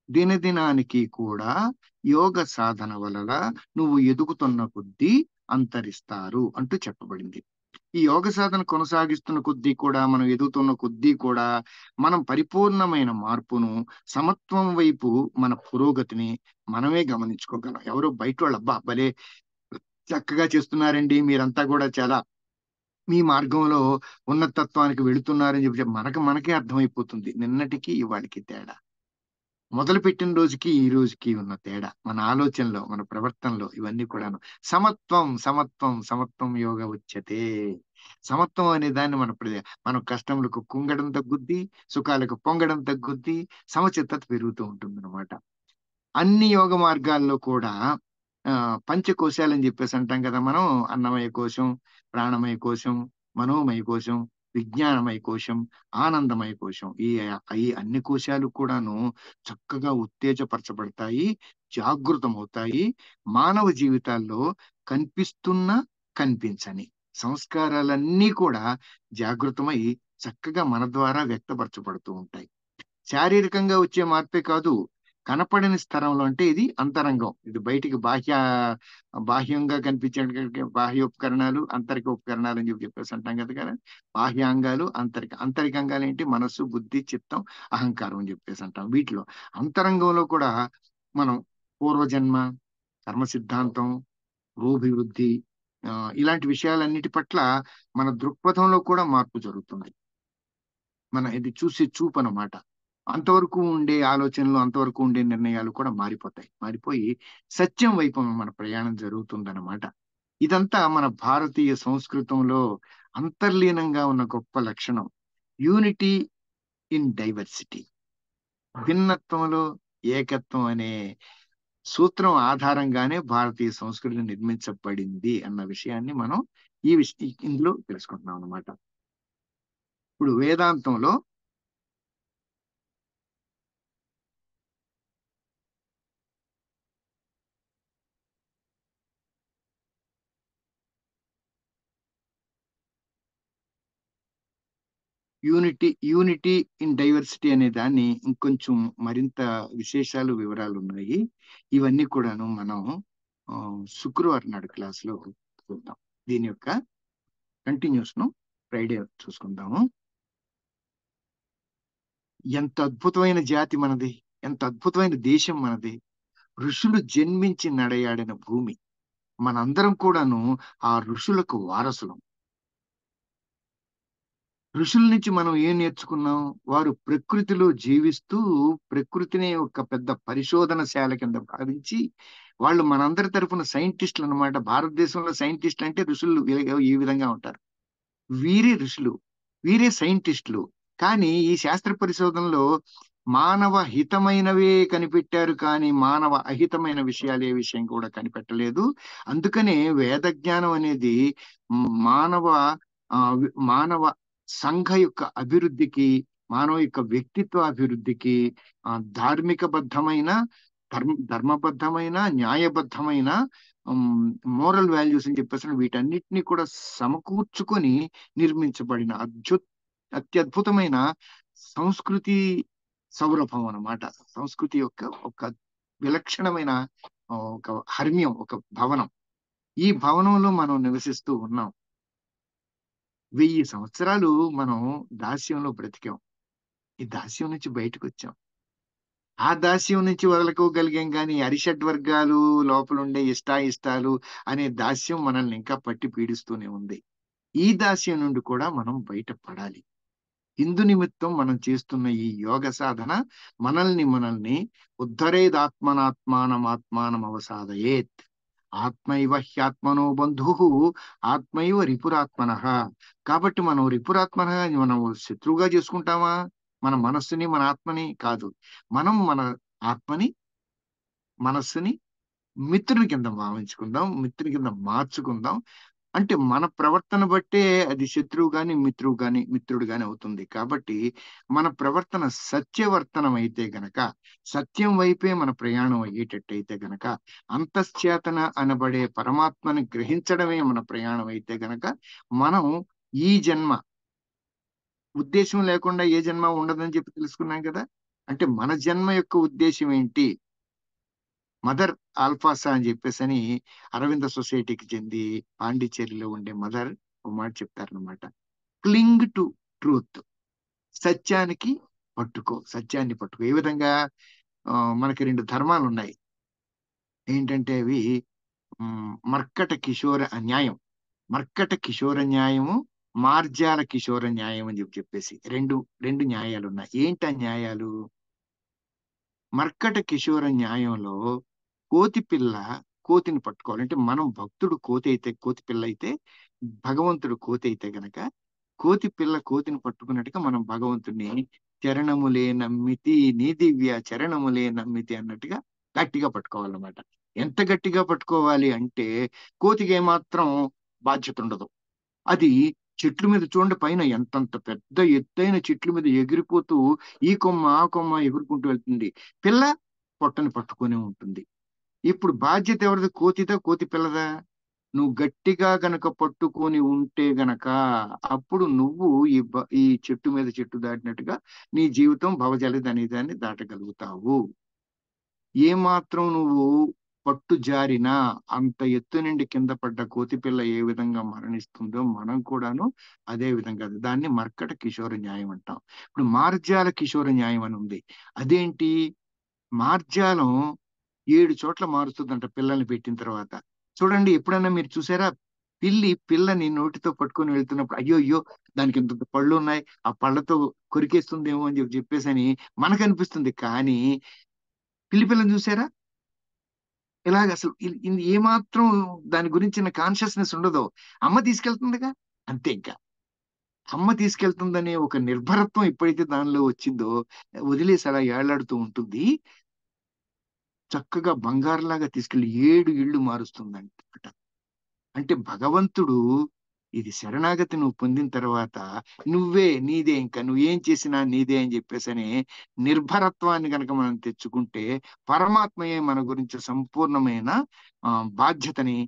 దినదినానికి కూడా యోగ సాధన వలన నువ్వు ఎదుగుతున్న కొద్దీ అంతరిస్తారు అంటూ చెప్పబడింది. ఈ యోగ సాధన కొనసాగిస్తున్న కొద్దీ కూడా, మనం ఎదుగుతున్న కొద్దీ కూడా మనం పరిపూర్ణమైన మార్పును, సమత్వం వైపు మన పురోగతిని మనమే గమనించుకోగలం. ఎవరో బయట వాళ్ళు అబ్బా భలే చక్కగా చేస్తున్నారండి, మీరంతా కూడా చాలా మీ మార్గంలో ఉన్నతత్వానికి వెళుతున్నారని చెప్పి మనకే అర్థమైపోతుంది నిన్నటికి ఇవాళకి తేడా. మొదలు పెట్టిన రోజుకి ఈ రోజుకి ఉన్న తేడా మన ఆలోచనలో, మన ప్రవర్తనలో, ఇవన్నీ కూడాను. సమత్వం సమత్వం సమత్వం యోగ ఉచ్యతే. సమత్వం అనే దాన్ని మనం కష్టములకు కుంగడం తగ్గుద్ది, సుఖాలకు పొంగడం తగ్గుద్ది, సమచిత్తత పెరుగుతూ ఉంటుంది అనమాట. అన్ని యోగ మార్గాల్లో కూడా పంచకోశాలని చెప్పేసి అంటాం కదా మనం. అన్నమయ కోశం, ప్రాణమయ కోశం, మనోమయ కోశం, విజ్ఞానమయ కోశం, ఆనందమయ కోశం. ఈ అన్ని కోశాలు కూడాను చక్కగా ఉత్తేజపరచబడతాయి, జాగృతమవుతాయి. మానవ జీవితాల్లో కనిపిస్తున్న, కనిపించని సంస్కారాలన్నీ కూడా జాగృతమై చక్కగా మన ద్వారా వ్యక్తపరచబడుతూ ఉంటాయి. శారీరకంగా వచ్చే మార్పే కాదు, కనపడని స్థలంలో అంటే ఇది అంతరంగం. ఇది బయటికి బాహ్యంగా కనిపించే బాహ్య ఉపకరణాలు, అంతరిక ఉపకరణాలు అని చెప్పేసి అంటాం కదా కదా. బాహ్యాంగాలు, అంతరికంగాలు ఏంటి? మనస్సు, బుద్ధి, చిత్తం, అహంకారం అని చెప్పేసి అంటాం. వీటిలో అంతరంగంలో కూడా మనం పూర్వజన్మ, కర్మ సిద్ధాంతం, రోభివృద్ధి, ఇలాంటి విషయాలన్నిటి పట్ల మన దృక్పథంలో కూడా మార్పు జరుగుతుంది. మన ఇది చూసే చూపు అన్నమాట. అంతవరకు ఉండే ఆలోచనలు, అంతవరకు ఉండే నిర్ణయాలు కూడా మారిపోతాయి. మారిపోయి సత్యం వైపు మన ప్రయాణం జరుగుతుందన్నమాట. ఇదంతా మన భారతీయ సంస్కృతంలో అంతర్లీనంగా ఉన్న గొప్ప లక్షణం. Unity in diversity. భిన్నత్వంలో ఏకత్వం అనే సూత్రం ఆధారంగానే భారతీయ సంస్కృతి నిర్మించబడింది అన్న విషయాన్ని మనం ఇందులో తెలుసుకుంటున్నాం అన్నమాట. ఇప్పుడు వేదాంతంలో యూనిటీ ఇన్ డైవర్సిటీ అనే దాన్ని ఇంకొంచెం మరింత విశేషాలు, వివరాలు ఉన్నాయి. ఇవన్నీ కూడాను మనం శుక్రవారం నాడు క్లాస్ లో చూద్దాం. దీని యొక్క కంటిన్యూస్ ను ఫ్రైడే చూసుకుందాము. ఎంత అద్భుతమైన జాతి మనది, ఎంత అద్భుతమైన దేశం మనది. ఋషులు జన్మించి నడయాడిన భూమి. మనందరం కూడాను ఆ ఋషులకు వారసులం. ఋషుల నుంచి మనం ఏం నేర్చుకున్నాం? వారు ప్రకృతిలో జీవిస్తూ ప్రకృతిని ఒక పెద్ద పరిశోధనశాల కింద భావించి, వాళ్ళు మనందరి తరపున సైంటిస్టులు అన్నమాట. భారతదేశంలో సైంటిస్టులు అంటే ఋషులు ఈ విధంగా ఉంటారు. వీరే ఋషులు, వీరే సైంటిస్టులు. కానీ ఈ శాస్త్ర పరిశోధనలో మానవ హితమైనవే కనిపెట్టారు, కానీ మానవ అహితమైన విషయాలు ఏ విషయం కూడా కనిపెట్టలేదు. అందుకనే వేద జ్ఞానం అనేది మానవ మానవ సంఘ యొక్క అభివృద్ధికి, మానవ యొక్క వ్యక్తిత్వ అభివృద్ధికి ధార్మిక బద్ధమైన ధర్మబద్ధమైన న్యాయబద్ధమైన మోరల్ వాల్యూస్ అని చెప్పేసి వీటన్నిటిని కూడా సమకూర్చుకొని నిర్మించబడిన అత్యద్భుతమైన సంస్కృతి సౌరభం అన్నమాట. సంస్కృతి యొక్క ఒక విలక్షణమైన ఒక హర్మ్యం, ఒక భవనం. ఈ భవనంలో మనం నివసిస్తూ ఉన్నాం. 1000 సంవత్సరాలు మనం దాస్యంలో బ్రతికాం. ఈ దాస్యం నుంచి బయటకు వచ్చాం. ఆ దాస్యం నుంచి వదలుకోగలిగాం కానీ అరిషడ్ వర్గాలు లోపలుండే ఇష్టాయిష్టాలు అనే దాస్యం మనల్ని ఇంకా పట్టి పీడిస్తూనే ఉంది. ఈ దాస్యం నుండి కూడా మనం బయటపడాలి. ఇందు నిమిత్తం మనం చేస్తున్న ఈ యోగ సాధన మనల్ని ఉద్ధరేదాత్మనాత్మానం అవసాదయేత్. ఆత్మైవ హ్యాత్మనో బంధు ఆత్మైవ రిపురాత్మన. కాబట్టి మనం రిపురాత్మన మనం శత్రువుగా చేసుకుంటామా? మన మనస్సుని, మన ఆత్మని కాదు. మనం మన ఆత్మని, మనస్సుని మిత్రుని కింద భావించుకుందాం, మిత్రుని కింద మార్చుకుందాం. అంటే మన ప్రవర్తన బట్టే అది శత్రువు గాని, మిత్రుడు గాని అవుతుంది. కాబట్టి మన ప్రవర్తన సత్యవర్తనం అయితే గనక, సత్యం వైపే మన ప్రయాణం అయ్యేటట్టయితే గనక, అంతశ్చేతన అనబడే పరమాత్మని గ్రహించడమే మన ప్రయాణం అయితే గనక, మనం ఈ జన్మ ఉద్దేశం లేకుండా ఏ జన్మ ఉండదని చెప్పి తెలుసుకున్నాం కదా. అంటే మన జన్మ యొక్క ఉద్దేశం ఏంటి? మదర్ ఆల్ఫాసా అని చెప్పేసి అరవింద సొసైటీకి చెంది పాండిచ్చేరిలో ఉండే మదర్ ఒక మాట చెప్తారనమాట. క్లింగ్ టు ట్రూత్. సత్యానికి సత్యాన్ని పట్టుకో. ఏ విధంగా? మనకి 2 ధర్మాలు ఉన్నాయి. ఏంటంటే అవి మర్కట కిషోర న్యాయం, మర్కట కిషోర న్యాయము, మార్జాల కిషోర న్యాయం అని చెప్పేసి రెండు న్యాయాలు ఉన్నాయి. ఏంటి ఆ న్యాయాలు? మర్కట కిషోర న్యాయంలో కోతి పిల్ల కోతిని పట్టుకోవాలి. అంటే మనం భక్తుడు కోతి పిల్ల అయితే, భగవంతుడు కోతి అయితే గనక, కోతి పిల్ల కోతిని పట్టుకున్నట్టుగా మనం భగవంతుడిని చరణములే నమ్మితి నీ దివ్య చరణములే నమ్మితి అన్నట్టుగా గట్టిగా పట్టుకోవాలన్నమాట. ఎంత గట్టిగా పట్టుకోవాలి అంటే కోతికి ఏమాత్రం బాధ్యత ఉండదు. అది చెట్ల మీద చూడండి, పైన ఎంతంత పెద్ద ఎత్తైన చెట్ల మీద ఎగిరిపోతూ ఈ కొమ్మ ఆ కొమ్మ ఎగురుకుంటూ వెళ్తుంది. పిల్ల పొట్టని పట్టుకొని ఉంటుంది. ఇప్పుడు బాధ్యత ఎవరిది? కోతిదా కోతి పిల్లదా? నువ్వు గట్టిగా గనక పట్టుకొని ఉంటే గనక అప్పుడు నువ్వు ఈ చెట్టు మీద చెట్టు దాటినట్టుగా నీ జీవితం భవజలది అనే దాన్ని దాటగలుగుతావు. ఏమాత్రం నువ్వు పట్టు జారినా అంత ఎత్తు నుండి కింద పడ్డ కోతి పిల్ల ఏ విధంగా మరణిస్తుందో మనం కూడాను అదే విధంగా. దాన్ని మర్కట కిషోర న్యాయం అంటాం. ఇప్పుడు మార్జాల కిషోర న్యాయం అని ఉంది. అదేంటి? మార్జాలం 7 చోట్ల మారుస్తుందంట పిల్లల్ని పెట్టిన తర్వాత. చూడండి, ఎప్పుడన్నా మీరు చూసారా? పిల్లని నోటితో పట్టుకొని వెళ్తున్నప్పుడు అయ్యో అయ్యో దానికి ఇంత పళ్ళు ఉన్నాయి, ఆ పళ్ళతో కొరికేస్తుందేమో అని చెప్పేసి అని మనకు అనిపిస్తుంది. కానీ పిల్లని చూసారా? ఇలాగ అసలు ఏమాత్రం దాని గురించిన కాన్షియస్నెస్ ఉండదు. అమ్మ తీసుకెళ్తుందిగా, అంతే. ఇంకా అమ్మ తీసుకెళ్తుందనే ఒక నిర్భరత్వం ఎప్పుడైతే దానిలో వచ్చిందో వదిలేసి అలా ఏళ్లాడుతూ ఉంటుంది. చక్కగా బంగారులాగా తీసుకెళ్లి 7 ఇళ్ళు మారుస్తుందంట. అంటే భగవంతుడు ఇది శరణాగతి నువ్వు పొందిన తర్వాత నీదే, ఇంకా నువ్వేం చేసినా నీదే అని చెప్పేసని నిర్భరత్వాన్ని గనక మనం తెచ్చుకుంటే పరమాత్మయే మన గురించి సంపూర్ణమైన బాధ్యతని,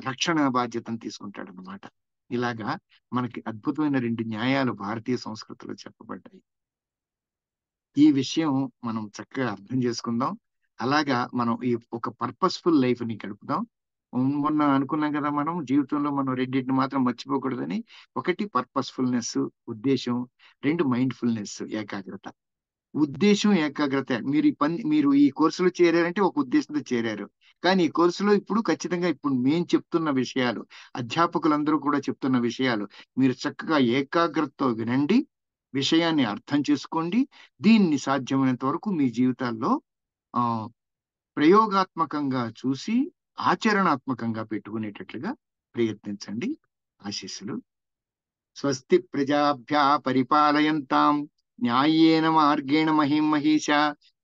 రక్షణ బాధ్యతను తీసుకుంటాడు అనమాట. ఇలాగా మనకి అద్భుతమైన 2 న్యాయాలు భారతీయ సంస్కృతిలో చెప్పబడ్డాయి. ఈ విషయం మనం చక్కగా అర్థం చేసుకుందాం. అలాగా మనం ఈ ఒక పర్పస్ఫుల్ లైఫ్ ని గడుపుదాం. మొన్న అనుకున్నాం కదా, మనం జీవితంలో మనం రెండింటిని మాత్రం మర్చిపోకూడదని. ఒకటి పర్పస్ఫుల్నెస్, ఉద్దేశం. 2 మైండ్ఫుల్నెస్, ఏకాగ్రత. ఉద్దేశం, ఏకాగ్రత. మీరు ఈ కోర్సులో చేరారంటే ఒక ఉద్దేశంతో చేరారు. కానీ ఈ కోర్సులో ఇప్పుడు ఖచ్చితంగా ఇప్పుడు మేము చెప్తున్న విషయాలు, అధ్యాపకులందరూ కూడా చెప్తున్న విషయాలు మీరు చక్కగా ఏకాగ్రతతో వినండి, విషయాన్ని అర్థం చేసుకోండి. దీన్ని సాధ్యమైనంత వరకు మీ జీవితాల్లో ఆ ప్రయోగాత్మకంగా చూసి ఆచరణాత్మకంగా పెట్టుకునేటట్లుగా ప్రయత్నించండి. ఆశీస్సులు. స్వస్తి ప్రజాభ్యా పరిపాలయంతాం న్యాయేన మార్గేణ మహిం మహీష.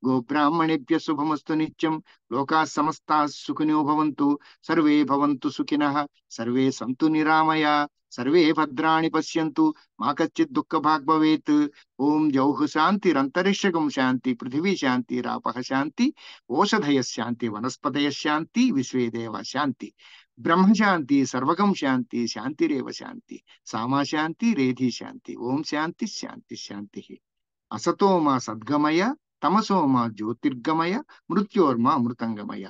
గోబ్రాహ్మణేభ్య శుభమస్తు నిత్యం. లోకా సమస్తా సుఖినో భవంతు. సర్వే భవంతు సుఖినః. సర్వే సంతు నిరామయ. సర్వే భద్రాణి పశ్యంతు. మా కశ్చిత్ దుఃఖ భాగ్ భవేత్. ఓం జౌః శాంతిరంతరిక్షగం శాంతి. పృథివీ శాంతి రాపః శాంతి. ఓషధయ శాంతి వనస్పతయ శాంతి. విశ్వే దేవ శాంతి. బ్రహ్మశాంతి సర్వగం శాంతి. శాంతిరేవ శాంతి. సామా శాంతి రేధి శాంతి. ఓం శాంతి శాంతి శాంతి. అసతో మా సద్గమయ. తమసో మా జ్యోతిర్గమయ. మృత్యోర్మా అమృతంగమయ.